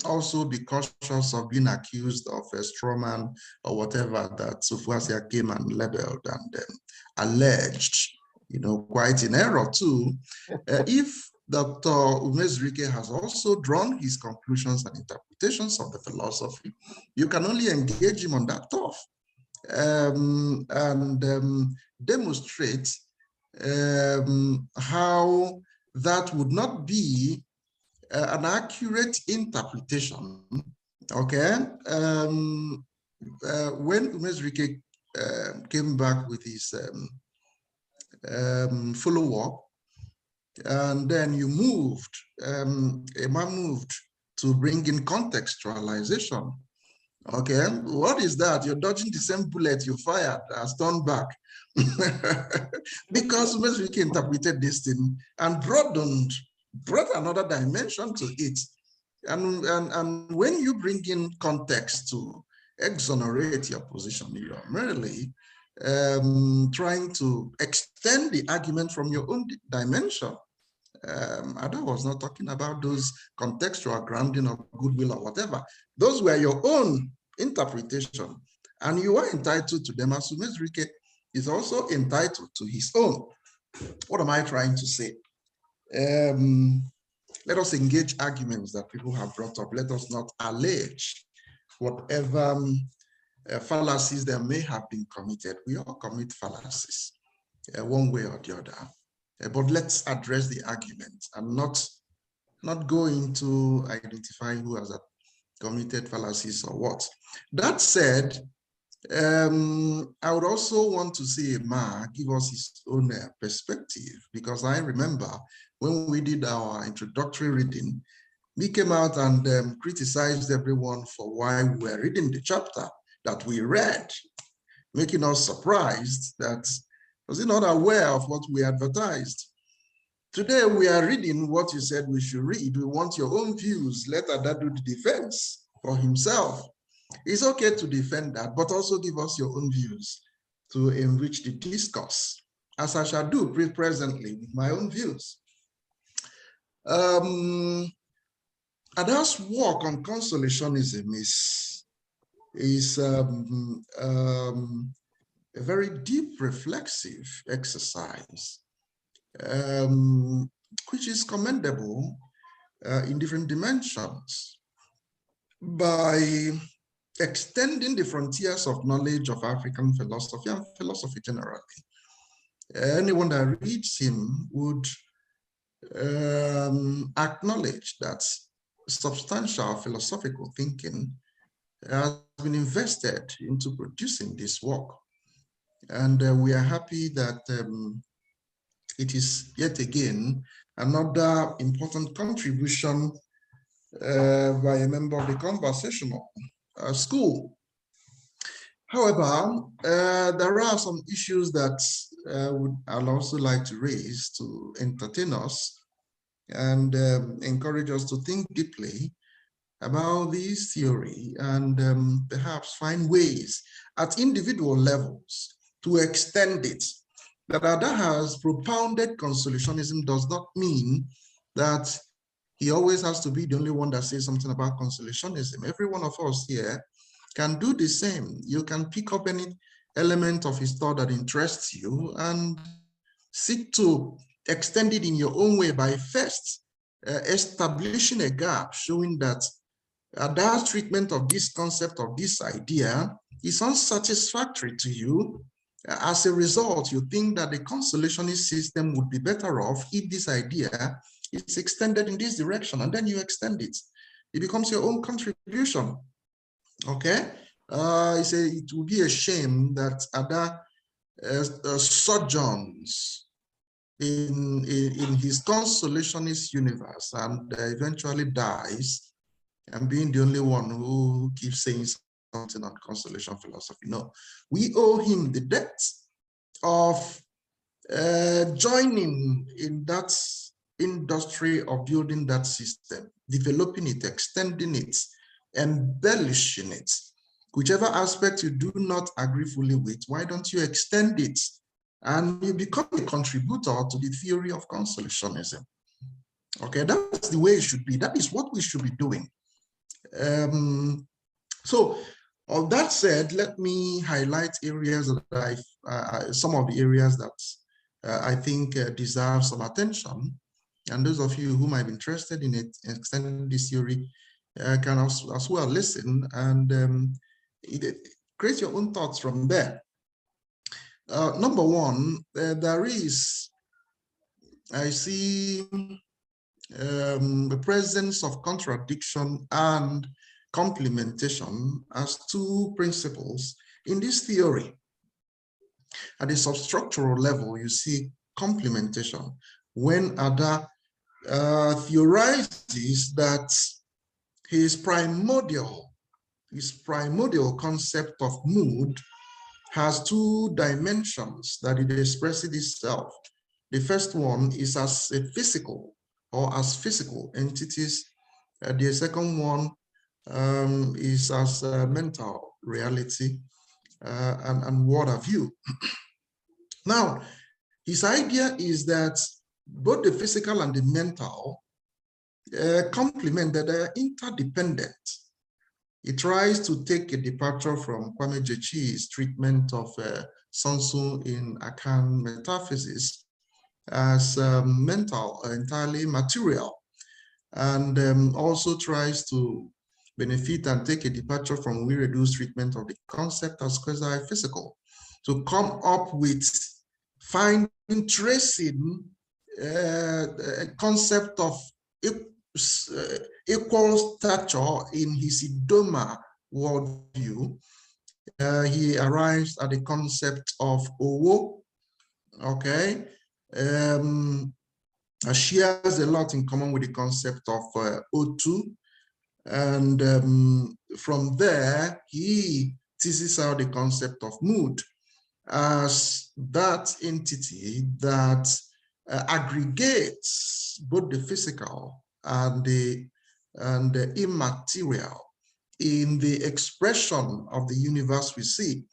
also be cautious of being accused of a straw man or whatever that Sofuasia came and labeled and alleged, quite in error too. If Dr. Umezurike has also drawn his conclusions and interpretations of the philosophy, you can only engage him on that turf. and demonstrate how that would not be an accurate interpretation. Okay, when Umezurike came back with his follow-up, and then you moved, Emma moved to bring in contextualization. Okay, what is that? You're dodging the same bullet you fired as turned back. Because Umezurike interpreted this thing and brought another dimension to it. And when you bring in context to exonerate your position, you're merely trying to extend the argument from your own dimension. Ada was not talking about those contextual grounding of goodwill or whatever. Those were your own interpretation, and you are entitled to them, as Umezurike is also entitled to his own. What am I trying to say? Let us engage arguments that people have brought up. Let us not allege whatever fallacies there may have been committed. We all commit fallacies, one way or the other. But let's address the argument and not go into identifying who has committed fallacies or what. That said, I would also want to see Ma give us his own perspective, because I remember when we did our introductory reading, we came out and criticized everyone for why we were reading the chapter that we read, making us surprised that was he not aware of what we advertised. Today we are reading what you said we should read. We want your own views. Let Ada do the defense for himself. It's okay to defend that, but also give us your own views to enrich the discourse, as I shall do presently with my own views. Ada's work on consolationism is a very deep reflexive exercise, which is commendable in different dimensions. By extending the frontiers of knowledge of African philosophy and philosophy generally, anyone that reads him would acknowledge that substantial philosophical thinking has been invested into producing this work. And we are happy that it is yet again another important contribution by a member of the conversational school. However, there are some issues that I'd also like to raise to entertain us and encourage us to think deeply about this theory and perhaps find ways at individual levels to extend it. That Ada has propounded consolationism does not mean that he always has to be the only one that says something about consolationism. Every one of us here can do the same. You can pick up any element of his thought that interests you and seek to extend it in your own way by first establishing a gap, showing that Ada's treatment of this concept, of this idea, is unsatisfactory to you. As a result, you think that the consolationist system would be better off if this idea is extended in this direction, and then you extend it. It becomes your own contribution. Okay? He said it would be a shame that Ada sojourns in his consolationist universe and eventually dies, and being the only one who keeps saying something on consolation philosophy. No, we owe him the debt of joining in that industry of building that system, developing it, extending it, embellishing it. Whichever aspect you do not agree fully with, why don't you extend it and you become a contributor to the theory of consolationism? Okay, that's the way it should be. That is what we should be doing. So, all that said, let me highlight areas that some of the areas that I think deserve some attention. And those of you who might be interested in it, extending this theory, can as well listen. And create your own thoughts from there. Number one, there is, I see the presence of contradiction and complementation as two principles in this theory. At the substructural level, you see complementation. When Ada theorizes that his primordial concept of mood has two dimensions that it expresses itself. The first one is as a physical or as physical entities. The second one is as a mental reality and what have you. Now, his idea is that both the physical and the mental complement, that they are interdependent. He tries to take a departure from Kwame Jechi's treatment of Sun Tzu in Akan metaphysics as mental, entirely material, and also tries to benefit and take a departure from Wiredu's treatment of the concept as quasi-physical, to come up with tracing a concept of equal stature in his Idoma worldview. He arrives at the concept of Owo, okay? Shares a lot in common with the concept of Otu. And from there, he teases out the concept of mood as that entity that aggregates both the physical and the immaterial in the expression of the universe we see.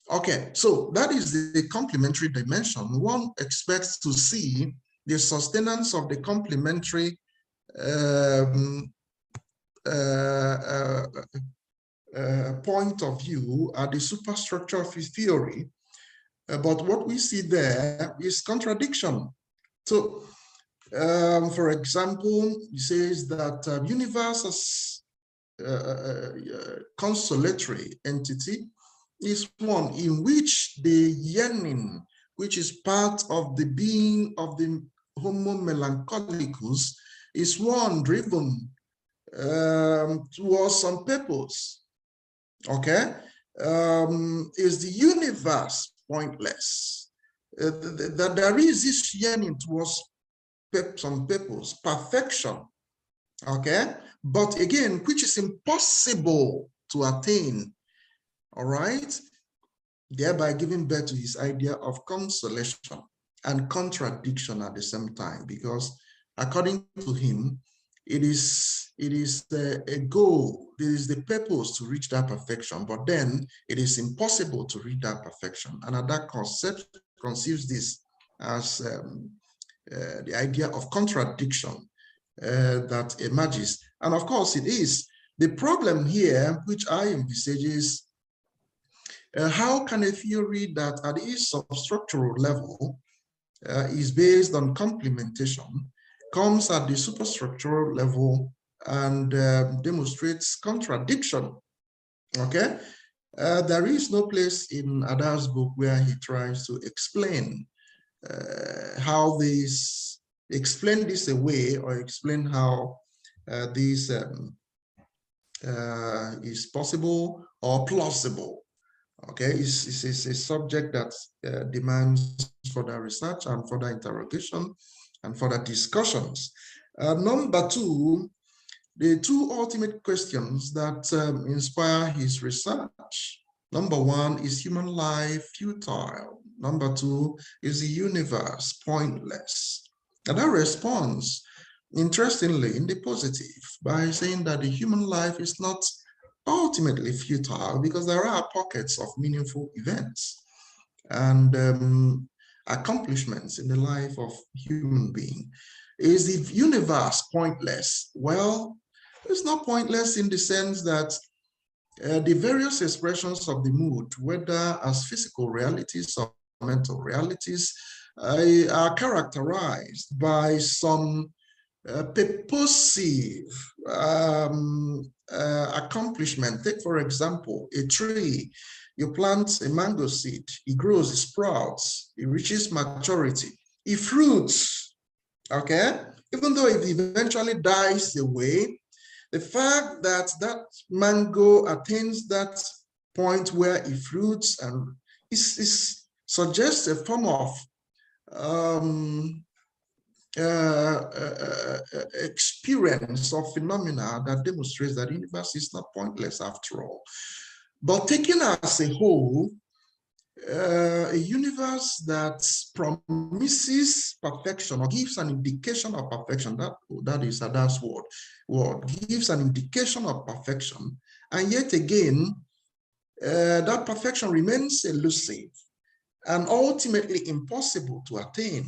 Okay, so that is the complementary dimension. One expects to see the sustenance of the complementary point of view at the superstructure of his theory, but what we see there is contradiction. So, for example, he says that universe as consolatory entity is one in which the yearning, which is part of the being of the Homo melancholicus, is one driven towards some purpose. Okay, is the universe pointless? That there is this yearning towards some purpose, perfection. Okay, but again, which is impossible to attain. All right, thereby giving birth to his idea of consolation and contradiction at the same time, because according to him, it is a goal, it is the purpose to reach that perfection, but then it is impossible to reach that perfection. And that concept conceives this as the idea of contradiction that emerges. And of course it is. The problem here, which I envisage, is how can a theory that at its substructural level is based on complementation comes at the superstructural level and demonstrates contradiction? Okay, there is no place in Ada's book where he tries to explain how this, explain this away, or explain how this is possible or plausible. Okay, it's a subject that demands further research and further interrogation and further discussions. Number two, the two ultimate questions that inspire his research. Number one, is human life futile? Number two, is the universe pointless? And that responds, interestingly, in the positive, by saying that the human life is not ultimately futile, because there are pockets of meaningful events and accomplishments in the life of human being. Is the universe pointless? Well, it's not pointless in the sense that the various expressions of the mood, whether as physical realities or mental realities, are characterized by some purposive accomplishment. Take, for example, a tree. You plant a mango seed, it grows, it sprouts, it reaches maturity, it fruits, okay? Even though it eventually dies away, the fact that that mango attains that point where it fruits and suggests a form of experience or phenomena that demonstrates that the universe is not pointless after all. But taken as a whole, a universe that promises perfection or gives an indication of perfection, that is Ada's word, gives an indication of perfection, and yet again, that perfection remains elusive and ultimately impossible to attain,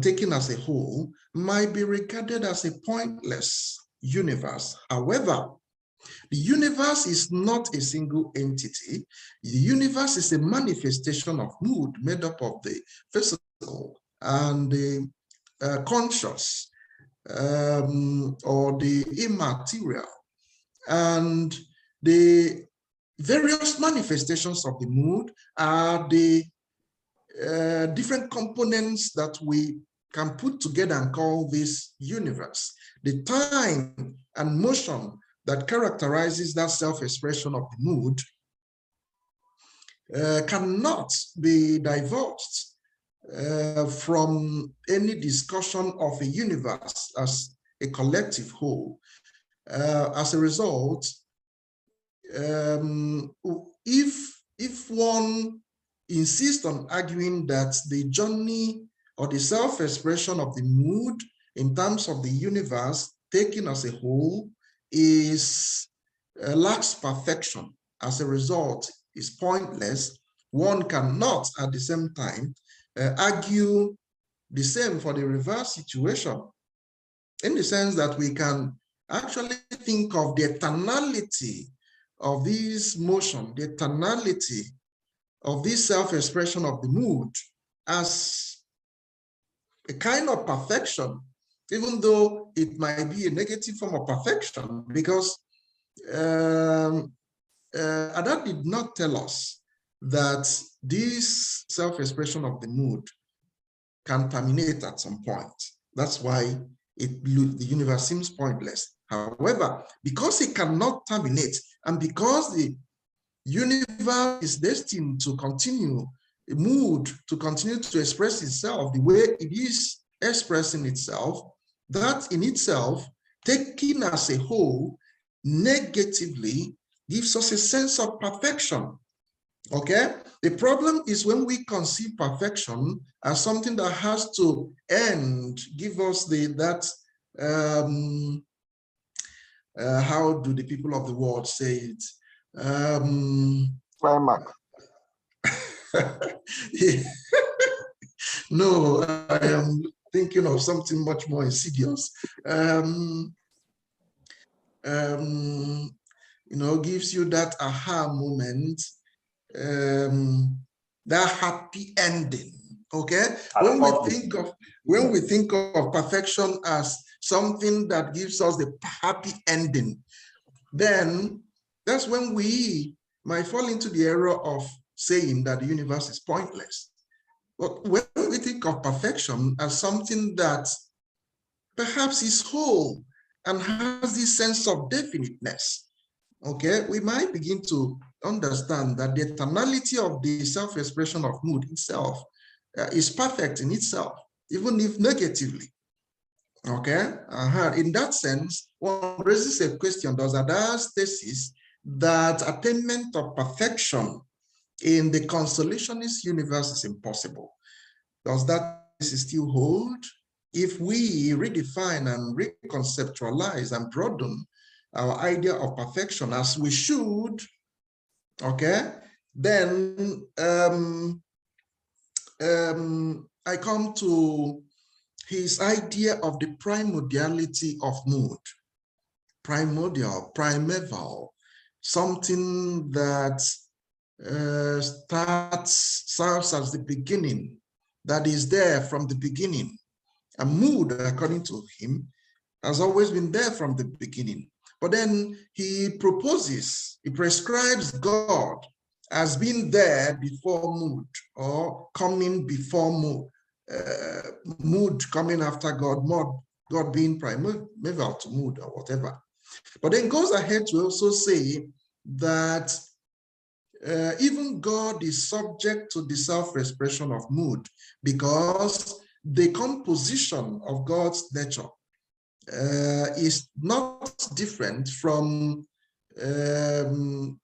taken as a whole, might be regarded as a pointless universe. However, the universe is not a single entity. The universe is a manifestation of mood made up of the physical and the conscious, or the immaterial. And the various manifestations of the mood are the different components that we can put together and call this universe. The time and motion that characterizes that self-expression of the mood cannot be divulged from any discussion of a universe as a collective whole. As a result, if one insists on arguing that the journey or the self-expression of the mood in terms of the universe taken as a whole lacks perfection, as a result is pointless, one cannot at the same time argue the same for the reverse situation, in the sense that we can actually think of the eternality of this motion, the eternality of this self-expression of the mood as a kind of perfection, even though it might be a negative form of perfection, because Ada did not tell us that this self-expression of the mood can terminate at some point. That's why the universe seems pointless. However, because it cannot terminate, and because the universe is destined to continue, a mood to continue to express itself the way it is expressing itself, that in itself, taken as a whole, negatively gives us a sense of perfection. Okay? The problem is when we conceive perfection as something that has to end, give us how do the people of the world say it? Climax. Yeah. No, I am thinking of something much more insidious. Gives you that aha moment, that happy ending. Okay, when we think of perfection as something that gives us the happy ending, then that's when we might fall into the error of saying that the universe is pointless. But when we think of perfection as something that perhaps is whole and has this sense of definiteness, okay, we might begin to understand that the eternality of the self-expression of mood itself is perfect in itself, even if negatively. Okay, in that sense, one raises a question: does Ada's thesis that attainment of perfection in the consolationist universe is impossible, does that thesis still hold? If we redefine and reconceptualize and broaden our idea of perfection as we should, okay, then I come to his idea of the primordiality of mood. Primordial, primeval, something that serves as the beginning, that is there from the beginning. And mood, according to him, has always been there from the beginning. But then he proposes, he prescribes God as being there before mood, or coming before mood, mood coming after God, God being primeval to mood or whatever. But then goes ahead to also say that even God is subject to the self-expression of mood, because the composition of God's nature is not different from the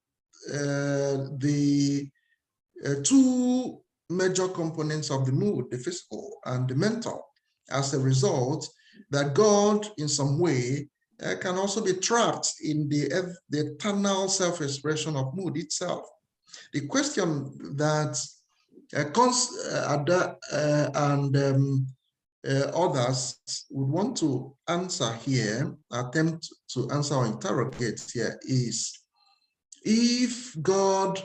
two major components of the mood, the physical and the mental. As a result, that God in some way can also be trapped in the eternal self-expression of mood itself. The question that Ada and others would want to answer here, attempt to answer or interrogate here, is if God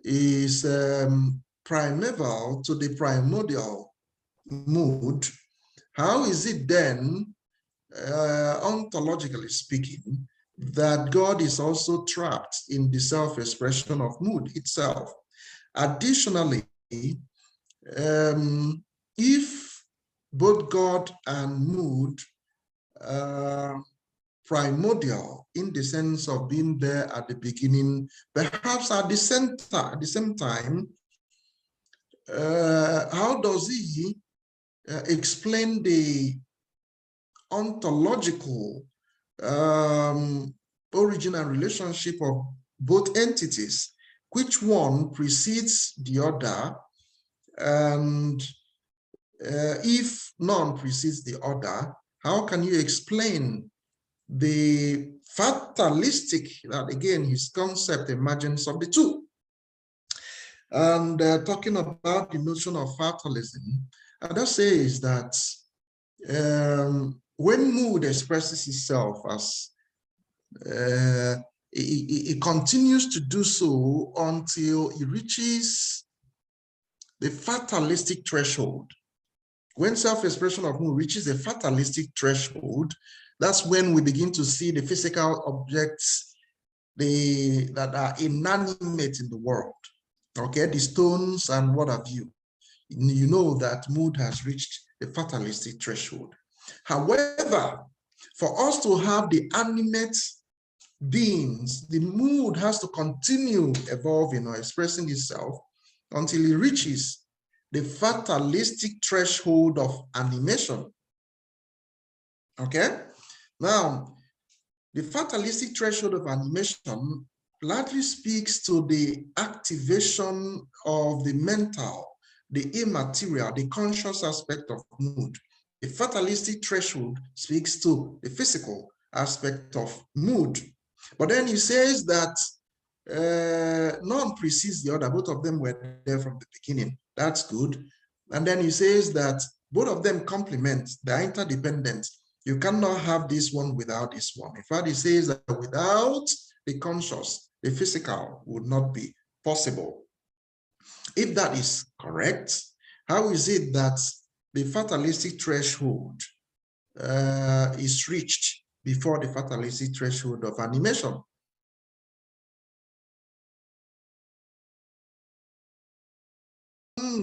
is primeval to the primordial mood, how is it then, ontologically speaking, that God is also trapped in the self-expression of mood itself? Additionally, if both God and mood are primordial in the sense of being there at the beginning, perhaps at the same time, how does he explain the ontological origin and relationship of both entities? Which one precedes the other? And if none precedes the other, how can you explain the fatalistic, that again, his concept emergence of the two? And talking about the notion of fatalism, Ada says that when mood expresses itself as it continues to do so until it reaches the fatalistic threshold. When self-expression of mood reaches a fatalistic threshold, that's when we begin to see the physical objects that are inanimate in the world. Okay, the stones and what have you. You know that mood has reached the fatalistic threshold. However, for us to have the animate beings, the mood has to continue evolving or expressing itself until it reaches the fatalistic threshold of animation. Okay? Now, the fatalistic threshold of animation largely speaks to the activation of the mental, the immaterial, the conscious aspect of mood. The fatalistic threshold speaks to the physical aspect of mood. But then he says that none precedes the other. Both of them were there from the beginning. That's good. And then he says that both of them complement, they're interdependent. You cannot have this one without this one. In fact, he says that without the conscious, the physical would not be possible. If that is correct, how is it that the fatalistic threshold is reached before the fatalistic threshold of animation?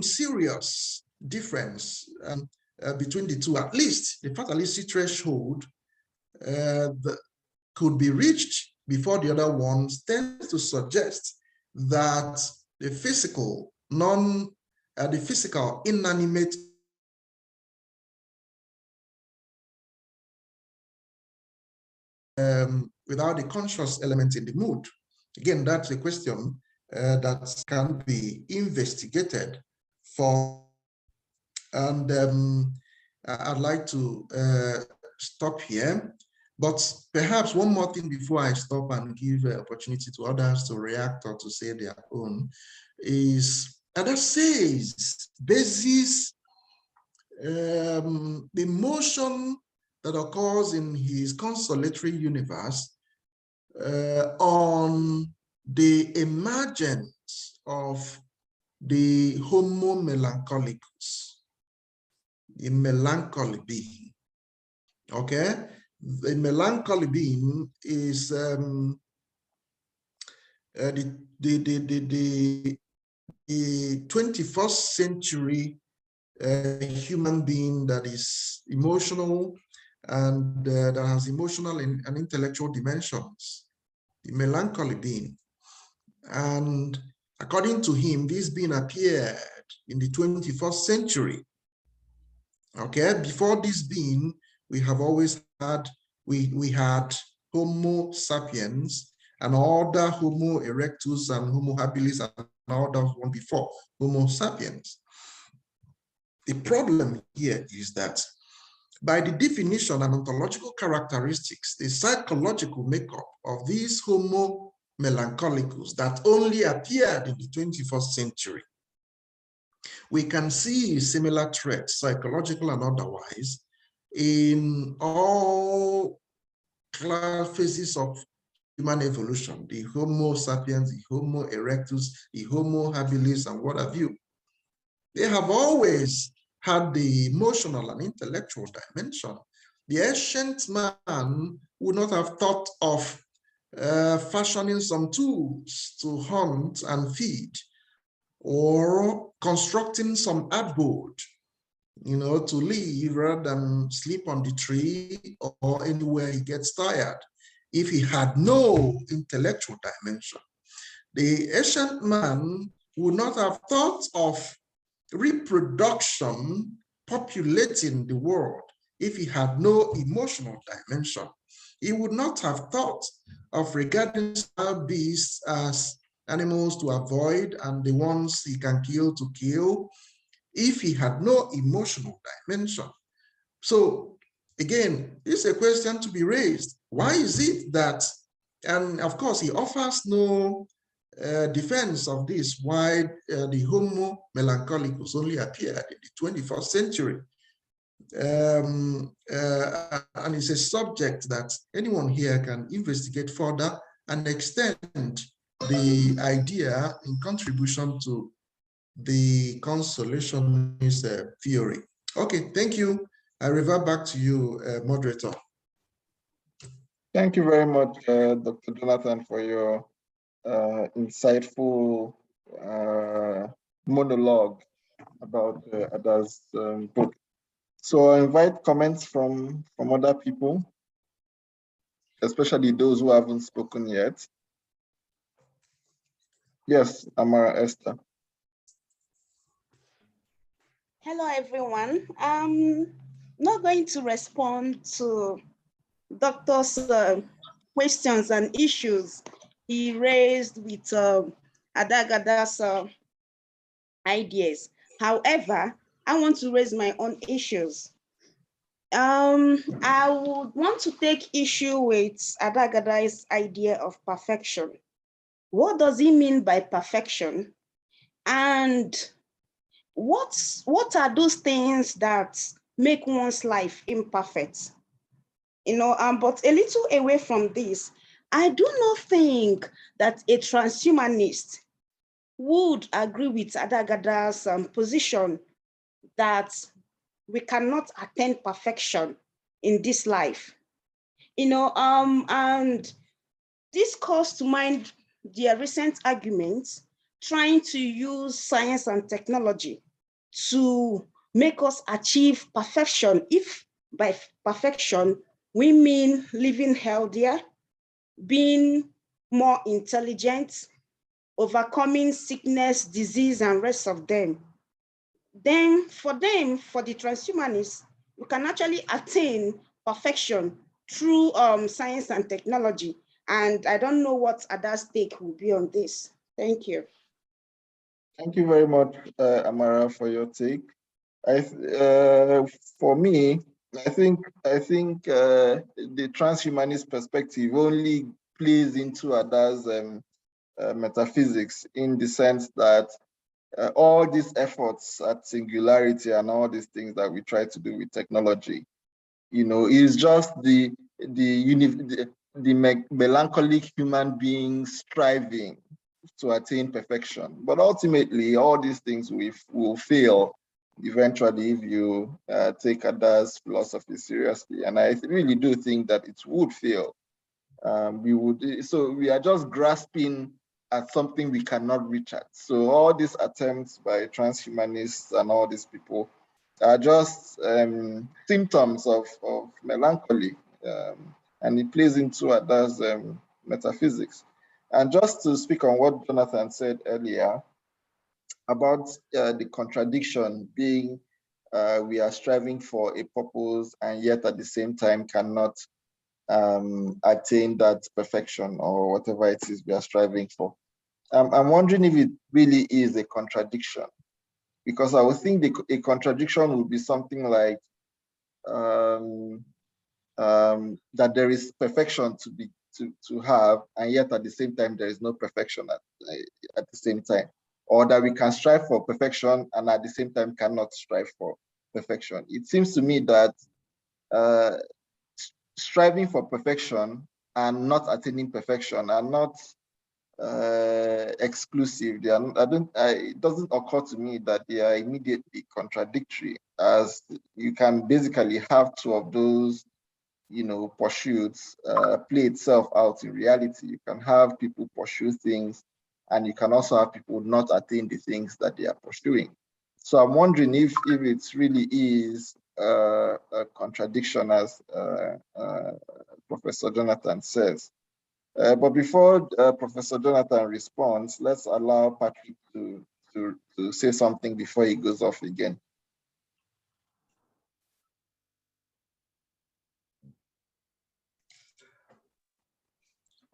Serious difference between the two. At least the fatalistic threshold could be reached before the other ones, tends to suggest that the physical, the physical inanimate without the conscious element in the mood. Again, that's a question that can be investigated for. And I'd like to stop here. But perhaps one more thing before I stop and give opportunity to others to react or to say their own is, Ada says, bases the motion that occurs in his consolatory universe on the emergence of the Homo melancholicus, a melancholy being. Okay, the melancholy being is the 21st century human being that is emotional and that has emotional and intellectual dimensions, the melancholy being. And according to him, this being appeared in the 21st century. Okay, before this being, we have always had, we had Homo sapiens and other Homo erectus and Homo habilis and other one before Homo sapiens. The problem here is that by the definition and ontological characteristics, the psychological makeup of these Homo melancholicus that only appeared in the 21st century, we can see similar traits, psychological and otherwise, in all phases of human evolution, the Homo sapiens, the Homo erectus, the Homo habilis, and what have you. They have always had the emotional and intellectual dimension. The ancient man would not have thought of fashioning some tools to hunt and feed, or constructing some abode, to live rather than sleep on the tree or anywhere he gets tired, if he had no intellectual dimension. The ancient man would not have thought of reproduction, populating the world, if he had no emotional dimension. He would not have thought of regarding wild beasts as animals to avoid and the ones he can kill to kill, if he had no emotional dimension. So again, it's a question to be raised. Why is it that, and of course he offers no defense of this, why the Homo melancholicus only appeared in the 21st century. And it's a subject that anyone here can investigate further and extend the idea in contribution to the consolationist theory. Okay, thank you. I revert back to you, moderator. Thank you very much, Dr. Jonathan, for your insightful monologue about Ada's book. So I invite comments from other people, especially those who haven't spoken yet. Yes, Amara Esther. Hello, everyone. I'm not going to respond to Doctor's questions and issues he raised with Ada Agada's ideas. However, I want to raise my own issues. I would want to take issue with Ada Agada's idea of perfection. What does he mean by perfection? And what are those things that make one's life imperfect? But a little away from this, I do not think that a transhumanist would agree with Ada Agada's position that we cannot attain perfection in this life. And this calls to mind their recent arguments trying to use science and technology to make us achieve perfection, if by perfection we mean living healthier, being more intelligent, overcoming sickness, disease, and rest of them. Then for the transhumanists, we can actually attain perfection through science and technology. And I don't know what Ada's take will be on this. Thank you. Thank you very much, Amara, for your take. For me, I think the transhumanist perspective only plays into Ada's metaphysics, in the sense that all these efforts at singularity and all these things that we try to do with technology, is just the melancholic human being striving to attain perfection. But ultimately, all these things will fail eventually if you take Ada's philosophy seriously. And I really do think that it would fail. So we are just grasping at something we cannot reach at. So all these attempts by transhumanists and all these people are just symptoms of melancholy, and it plays into Ada's metaphysics. And just to speak on what Jonathan said earlier about the contradiction being we are striving for a purpose and yet at the same time cannot attain that perfection or whatever it is we are striving for. I'm wondering if it really is a contradiction, because I would think a contradiction would be something like that there is perfection to have, and yet at the same time there is no perfection at the same time, or that we can strive for perfection and at the same time cannot strive for perfection. It seems to me that striving for perfection and not attaining perfection are not exclusive. They are, it doesn't occur to me that they are immediately contradictory, as you can basically have two of those, pursuits play itself out in reality. You can have people pursue things, and you can also have people not attain the things that they are pursuing. So I'm wondering if it really is a contradiction, as Professor Jonathan says. But before Professor Jonathan responds, let's allow Patrick to say something before he goes off again.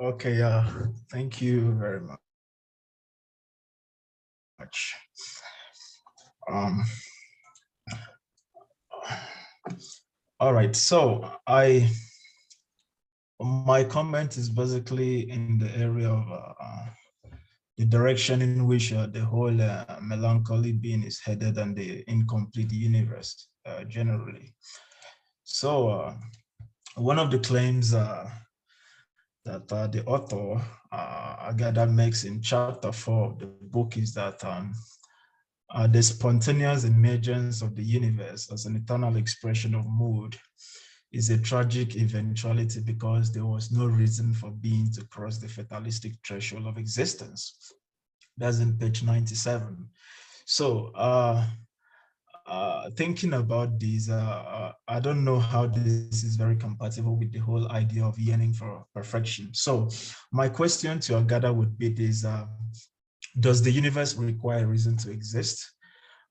Okay, thank you very much. All right, so my comment is basically in the area of the direction in which the whole melancholy being is headed and the incomplete universe generally. So one of the claims that the author Agada makes in chapter 4 of the book is that the spontaneous emergence of the universe as an eternal expression of mood is a tragic eventuality because there was no reason for being to cross the fatalistic threshold of existence. That's in page 97. So thinking about this, I don't know how this is very compatible with the whole idea of yearning for perfection. So my question to Agada would be this, does the universe require a reason to exist?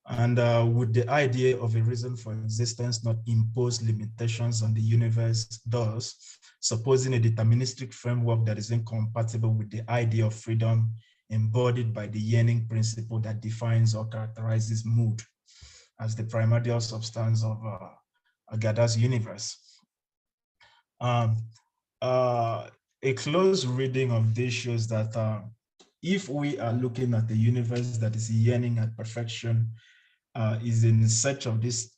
And would the idea of a reason for existence not impose limitations on the universe thus, supposing a deterministic framework that is incompatible with the idea of freedom embodied by the yearning principle that defines or characterizes mood as the primordial substance of Agada's universe? A close reading of this shows that if we are looking at the universe that is yearning at perfection, is in search of this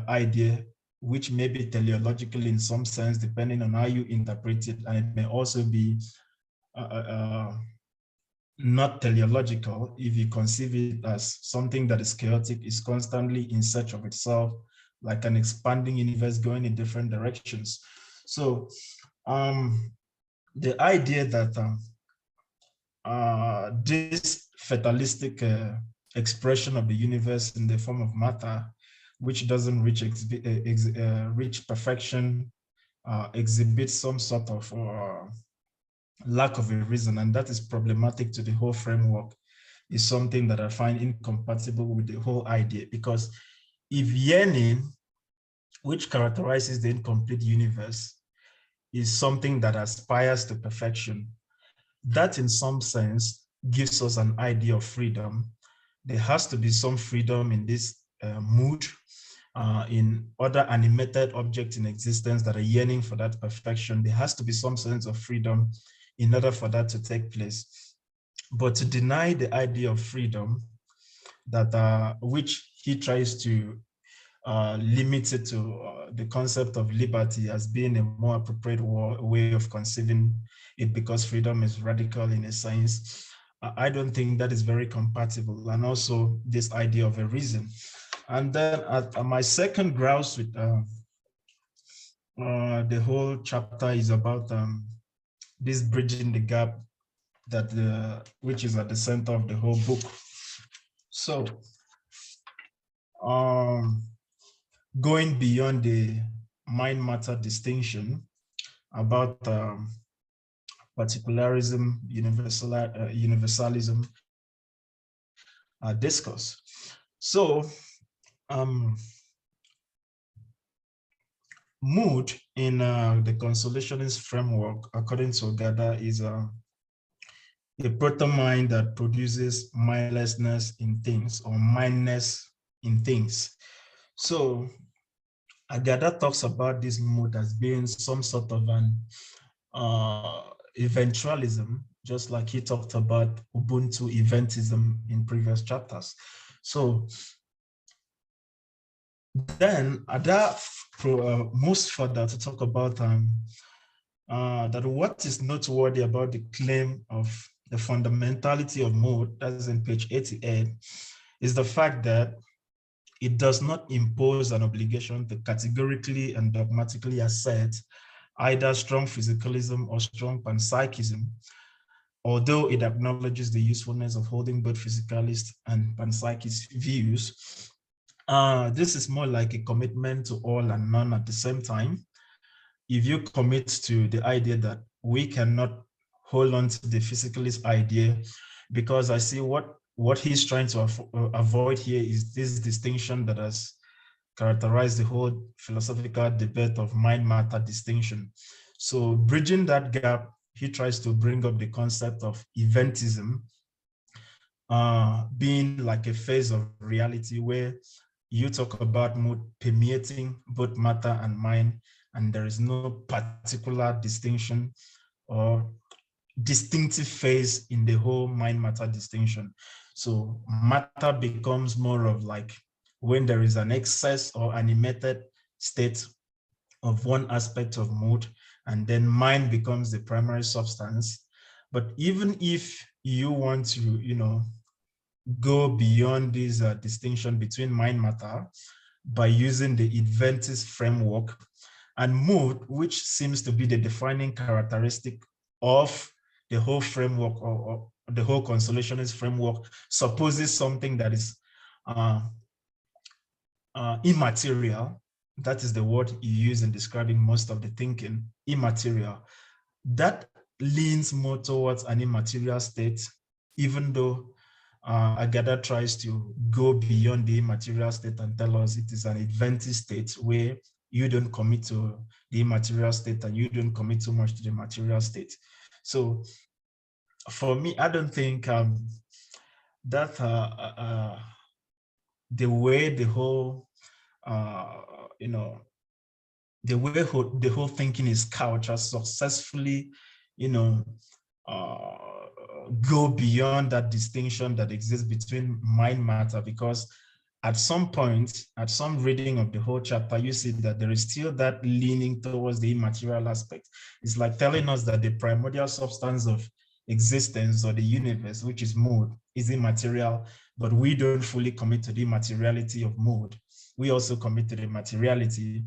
idea, which may be teleological in some sense, depending on how you interpret it, and it may also be not teleological if you conceive it as something that is chaotic, is constantly in search of itself, like an expanding universe going in different directions. So the idea that this fatalistic expression of the universe in the form of matter, which doesn't reach perfection, exhibits some sort of lack of a reason, and that is problematic to the whole framework, is something that I find incompatible with the whole idea. Because if yearning, which characterizes the incomplete universe, is something that aspires to perfection, that in some sense gives us an idea of freedom. There has to be some freedom in this mood, in other animated objects in existence that are yearning for that perfection. There has to be some sense of freedom in order for that to take place. But to deny the idea of freedom, that which he tries to limit it to the concept of liberty as being a more appropriate way of conceiving it, because freedom is radical in a sense, I don't think that is very compatible. And also this idea of a reason. And then my second grouse with the whole chapter is about this bridging the gap that which is at the center of the whole book. So going beyond the mind-matter distinction about particularism, universalism discourse. So mood in the Consolationist framework, according to Agada, is a proto-mind that produces mindlessness in things or mindness in things. So Agada talks about this mood as being some sort of an eventualism, just like he talked about Ubuntu eventism in previous chapters. So then Ada moves further to talk about that what is noteworthy about the claim of the fundamentality of mood, that's in page 88, is the fact that it does not impose an obligation to categorically and dogmatically assert either strong physicalism or strong panpsychism, although it acknowledges the usefulness of holding both physicalist and panpsychist views. This is more like a commitment to all and none at the same time. If you commit to the idea that we cannot hold on to the physicalist idea, because I see what he's trying to avoid here is this distinction that has characterized the whole philosophical debate of mind-matter distinction. So bridging that gap, he tries to bring up the concept of eventism, being like a phase of reality where you talk about mood permeating both matter and mind, and there is no particular distinction or distinctive phase in the whole mind-matter distinction. So matter becomes more of like when there is an excess or animated state of one aspect of mood, and then mind becomes the primary substance. But even if you want to, go beyond this distinction between mind-matter by using the Adventist framework, and mood, which seems to be the defining characteristic of the whole framework or the whole Consolationist framework, supposes something that is immaterial. That is the word you use in describing most of the thinking, immaterial. That leans more towards an immaterial state, even though Agada tries to go beyond the immaterial state and tell us it is an Adventist state where you don't commit to the immaterial state and you don't commit too much to the material state. So for me, I don't think that the way the whole, the way the whole thinking is couched has successfully, go beyond that distinction that exists between mind matter, because at some point, at some reading of the whole chapter, you see that there is still that leaning towards the immaterial aspect. It's like telling us that the primordial substance of existence or the universe, which is mood, is immaterial, but we don't fully commit to the materiality of mood. We also commit to the materiality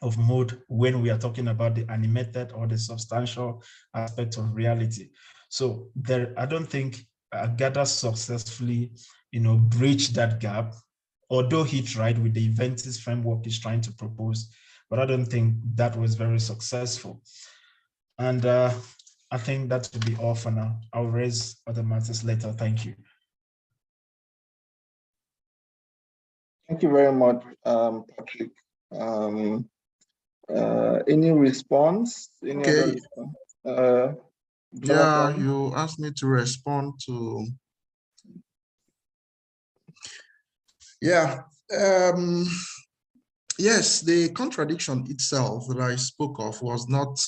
of mood when we are talking about the animated or the substantial aspect of reality. So there, I don't think Agada successfully, breached that gap, although he tried with the Adventist framework he's trying to propose, but I don't think that was very successful. And I think that will be all for now. I'll raise other matters later. Thank you. Thank you very much, Patrick. Any response? Any other response? Yeah, you asked me to respond to. Yeah. Yes, the contradiction itself that I spoke of was not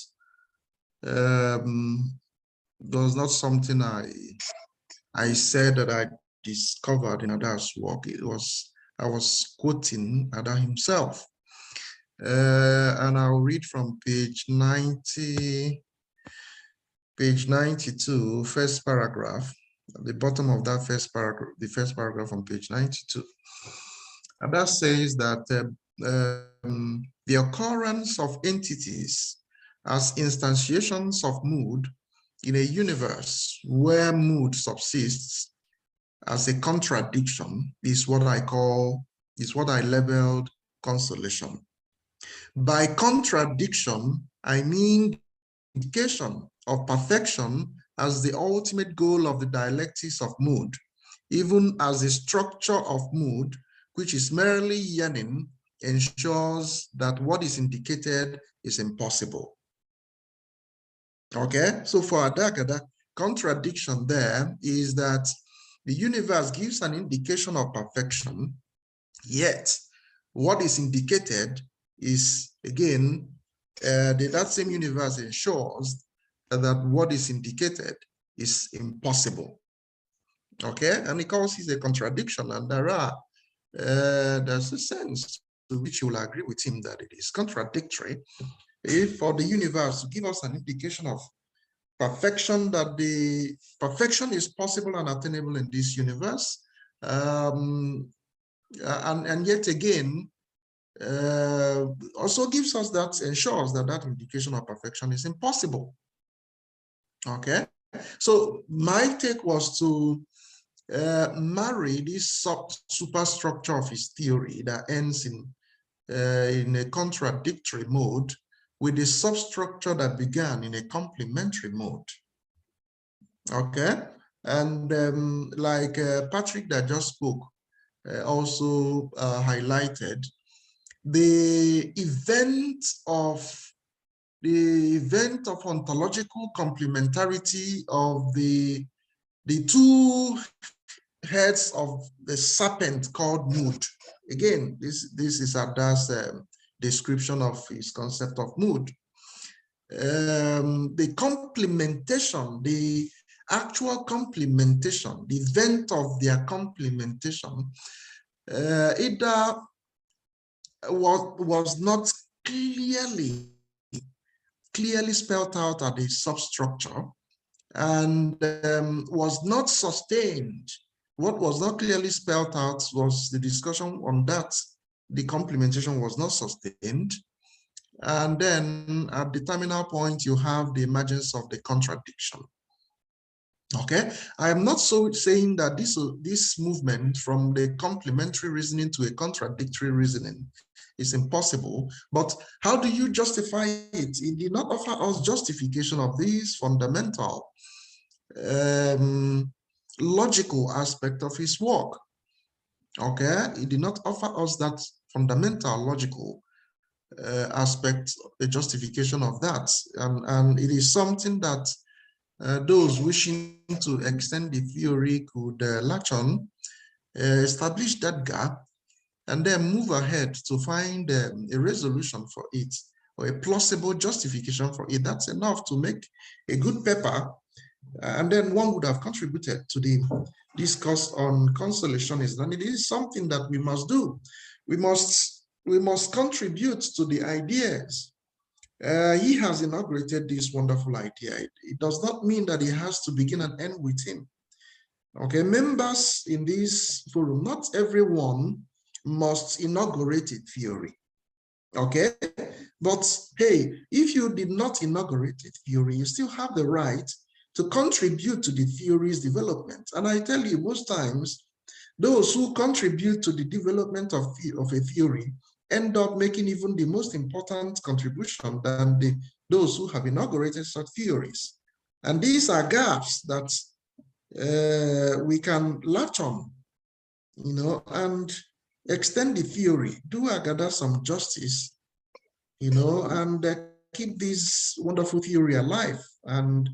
something I said that I discovered in Ada's work. I was quoting Ada himself. And I'll read from page 90, page 92, first paragraph, at the bottom of that first paragraph, the first paragraph on page 92. And that says that the occurrence of entities as instantiations of mood in a universe where mood subsists as a contradiction is what I labeled consolation. By contradiction, I mean indication of perfection as the ultimate goal of the dialectics of mood, even as the structure of mood, which is merely yearning, ensures that what is indicated is impossible. Okay, so for Ada Agada, contradiction there is that the universe gives an indication of perfection, yet what is indicated is, again, that same universe ensures that what is indicated is impossible. Okay, and it causes a contradiction, and there's a sense to which you will agree with him that it is contradictory if for the universe to give us an indication of perfection, that the perfection is possible and attainable in this universe, and yet again also gives us that, ensures that that indication of perfection is impossible. Okay, so my take was to marry this superstructure of his theory that ends in a contradictory mode with the substructure that began in a complementary mode. Okay, and like Patrick that just spoke also highlighted, the event of ontological complementarity of the two heads of the serpent called mood. Again, this is Ada's description of his concept of mood. The complementation, the actual complementation, the event of their complementation, either was not clearly spelled out at the substructure, and was not sustained. What was not clearly spelled out was the discussion on that. The complementation was not sustained. And then at the terminal point, you have the emergence of the contradiction. Okay, I am not so saying that this movement from the complementary reasoning to a contradictory reasoning is impossible, but how do you justify it? It did not offer us justification of this fundamental logical aspect of his work. Okay, it did not offer us that fundamental logical aspect, a justification of that, and it is something that those wishing to extend the theory could latch on, establish that gap, and then move ahead to find a resolution for it, or a plausible justification for it. That's enough to make a good paper, and then one would have contributed to the discourse on consolationism. And it is something that we must do. We must contribute to the ideas. He has inaugurated this wonderful idea. It does not mean that it has to begin and end with him. Okay, members in this forum, not everyone must inaugurate a theory. Okay, but hey, if you did not inaugurate a theory, you still have the right to contribute to the theory's development. And I tell you, most times, those who contribute to the development of a theory end up making even the most important contribution than those who have inaugurated such theories. And these are gaps that we can latch on, you know, and extend the theory, do Agada some justice, you know, and keep this wonderful theory alive and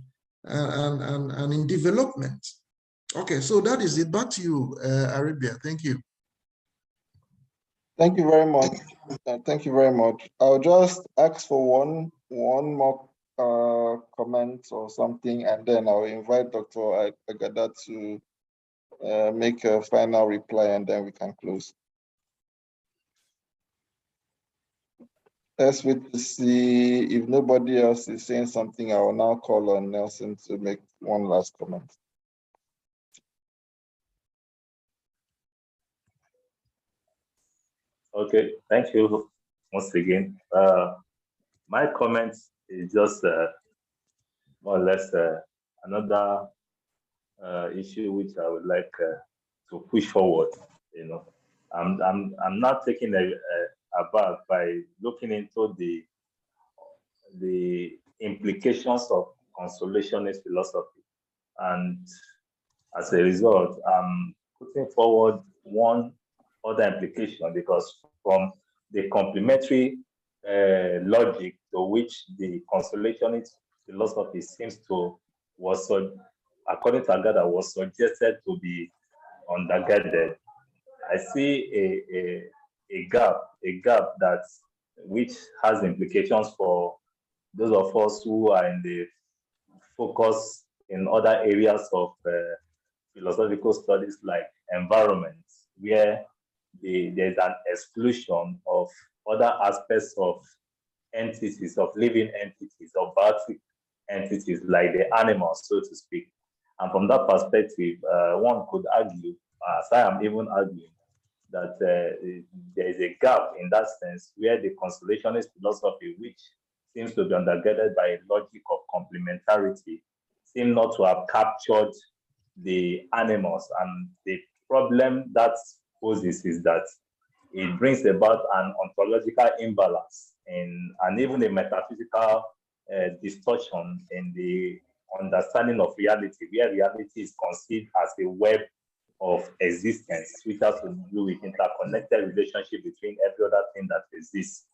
in development. Okay, so that is it. Back to you, Aribiah. Thank you. Thank you very much. Thank you very much. I'll just ask for one more comment or something, and then I'll invite Dr. Agada to make a final reply, and then we can close. Let's wait to see if nobody else is saying something. I will now call on Nelson to make one last comment. Okay, thank you once again. My comment is just more or less another issue which I would like to push forward. You know, I'm not taking a back by looking into the implications of consolationist philosophy, and as a result, I'm putting forward one other implication, because from the complementary logic to which the consolationist philosophy seems to according to Agada, was suggested to be undergirded, I see a gap that which has implications for those of us who are in the focus in other areas of philosophical studies like environment, where there's an exclusion of other aspects of entities, of living entities, of biotic entities like the animals, so to speak. And from that perspective, one could argue, as I am even arguing, that there is a gap in that sense where the consolationist philosophy, which seems to be undergirded by a logic of complementarity, seem not to have captured the animals. And the problem that poses is that it brings about an ontological imbalance and even a metaphysical distortion in the understanding of reality, where reality is conceived as a web of existence, which has to do with interconnected relationship between every other thing that exists,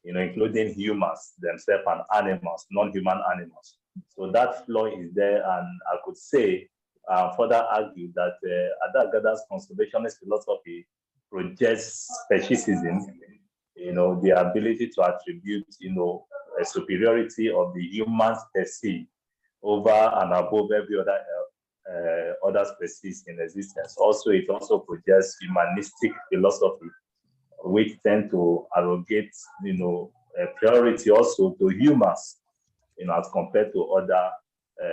including humans themselves and animals, non-human animals. So that flaw is there, and I could say, further argue that Ada Agada's consolationist philosophy projects speciesism, the ability to attribute, a superiority of the human species over and above every other species in existence. Also, it also projects humanistic philosophy, which tend to arrogate, a priority also to humans, as compared to other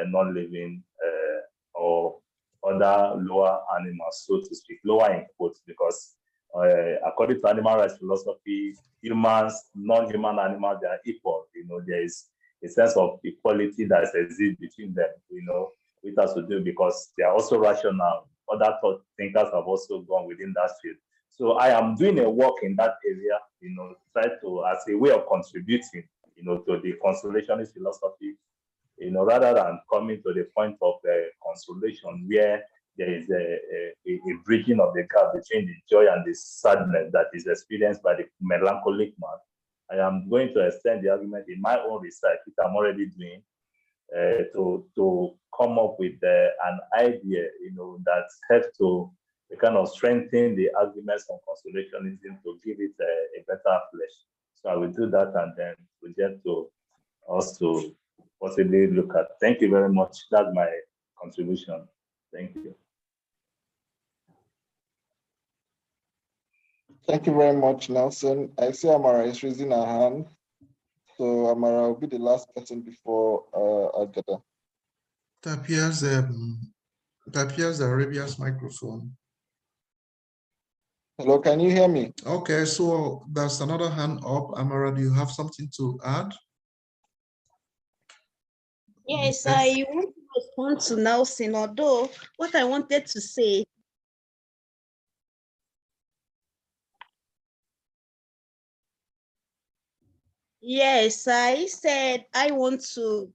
non-living or other lower animals, so to speak, lower in quotes, because according to animal rights philosophy, humans, non-human animals, they are equal. There is a sense of equality that exists between them, which has to do because they are also rational. Other thought thinkers have also gone within that field. So I am doing a work in that area, try to, as a way of contributing, to the consolationist philosophy, rather than coming to the point of consolation where there is a bridging of the gap between the joy and the sadness that is experienced by the melancholic man. I am going to extend the argument in my own research, which I'm already doing, to come up with an idea, that helps to kind of strengthen the arguments on consolationism to give it a better flesh. So I will do that and then project to also possibly look at. Thank you very much. That's my contribution. Thank you. Thank you very much, Nelson. I see Amara is raising her hand. So Amara will be the last person before Agada. It appears Arabia's microphone. Hello, can you hear me? Okay, so there's another hand up. Amara, do you have something to add? Yes, I want to respond to Nelson, although what I wanted to say. Yes, I said I want to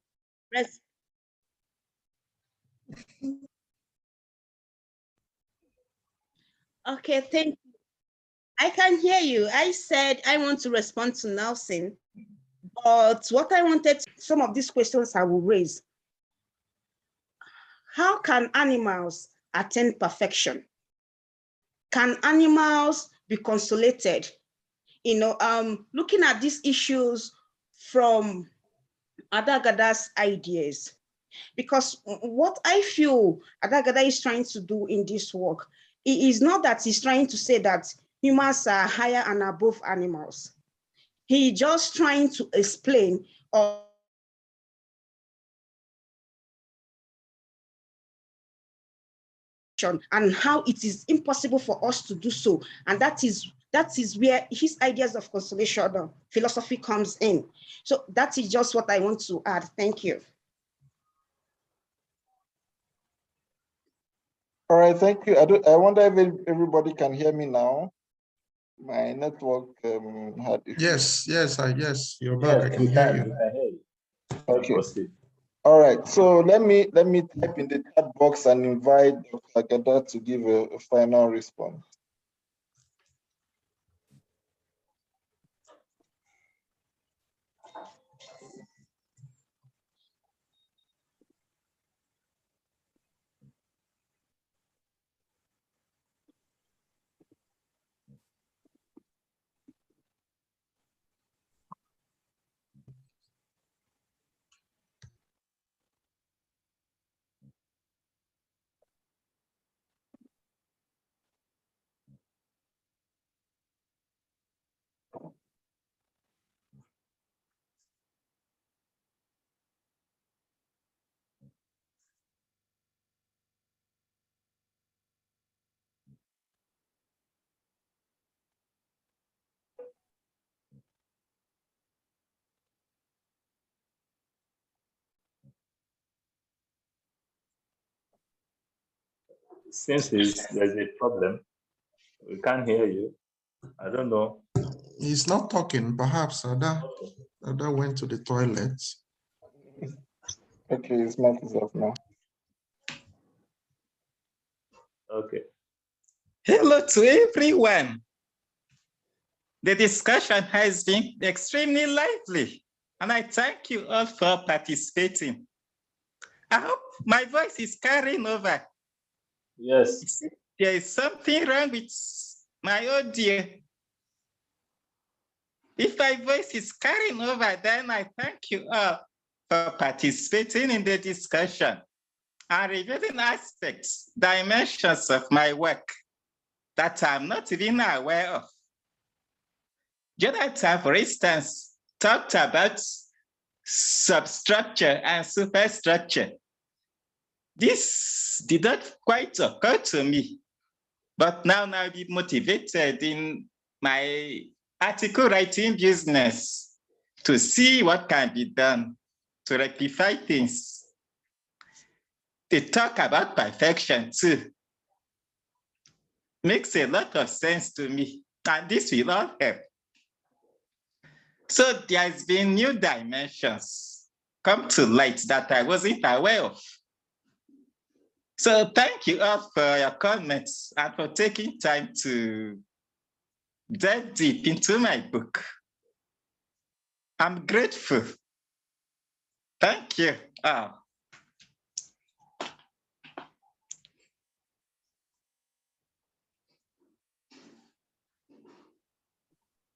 Okay, thank you. I can hear you. I said I want to respond to Nelson, but what I wanted, some of these questions I will raise. How can animals attain perfection? Can animals be consolated? Looking at these issues from Ada Agada's ideas, because what I feel Ada Agada is trying to do in this work, it is not that he's trying to say that humans are higher and above animals. He's just trying to explain and how it is impossible for us to do so. And that is that is where his ideas of consolation philosophy comes in. So that is just what I want to add. Thank you. All right, thank you. I wonder if everybody can hear me now. My network had issues. Yes, you're back. I can hear you. Okay. All right. So let me type in the chat box and invite Dr. Agada to give a final response. Since there's a problem, we can't hear you. I don't know. He's not talking. Perhaps Ada went to the toilet. Okay, his mic is off now. Okay. Hello to everyone. The discussion has been extremely lively, and I thank you all for participating. I hope my voice is carrying over. Yes. There is something wrong with my audio. If my voice is carrying over, then I thank you all for participating in the discussion and revealing aspects, dimensions of my work that I'm not even aware of. Jonathan, for instance, talked about substructure and superstructure. This did not quite occur to me, but now I'll be motivated in my article writing business to see what can be done to rectify things. They talk about perfection too. Makes a lot of sense to me, and this will all help. So there's been new dimensions come to light that I wasn't aware of. So thank you all for your comments and for taking time to dive deep into my book. I'm grateful. Thank you.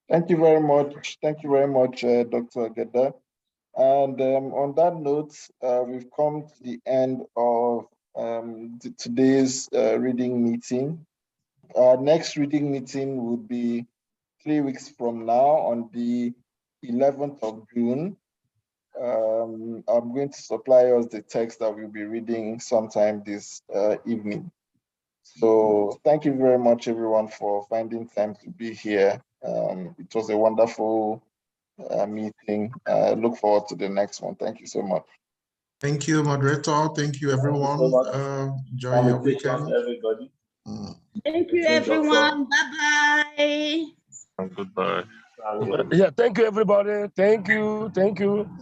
Thank you very much. Thank you very much, Dr. Agada. And on that note, we've come to the end of today's reading meeting. Our next reading meeting will be 3 weeks from now on the 11th of June. I'm going to supply us the text that we'll be reading sometime this evening. So thank you very much, everyone, for finding time to be here. It was a wonderful meeting. I look forward to the next one. Thank you so much. Thank you, moderator. Thank you, everyone. Enjoy your weekend. Everybody. Thank you, everyone. Bye-bye. Goodbye. Yeah, thank you, everybody. Thank you.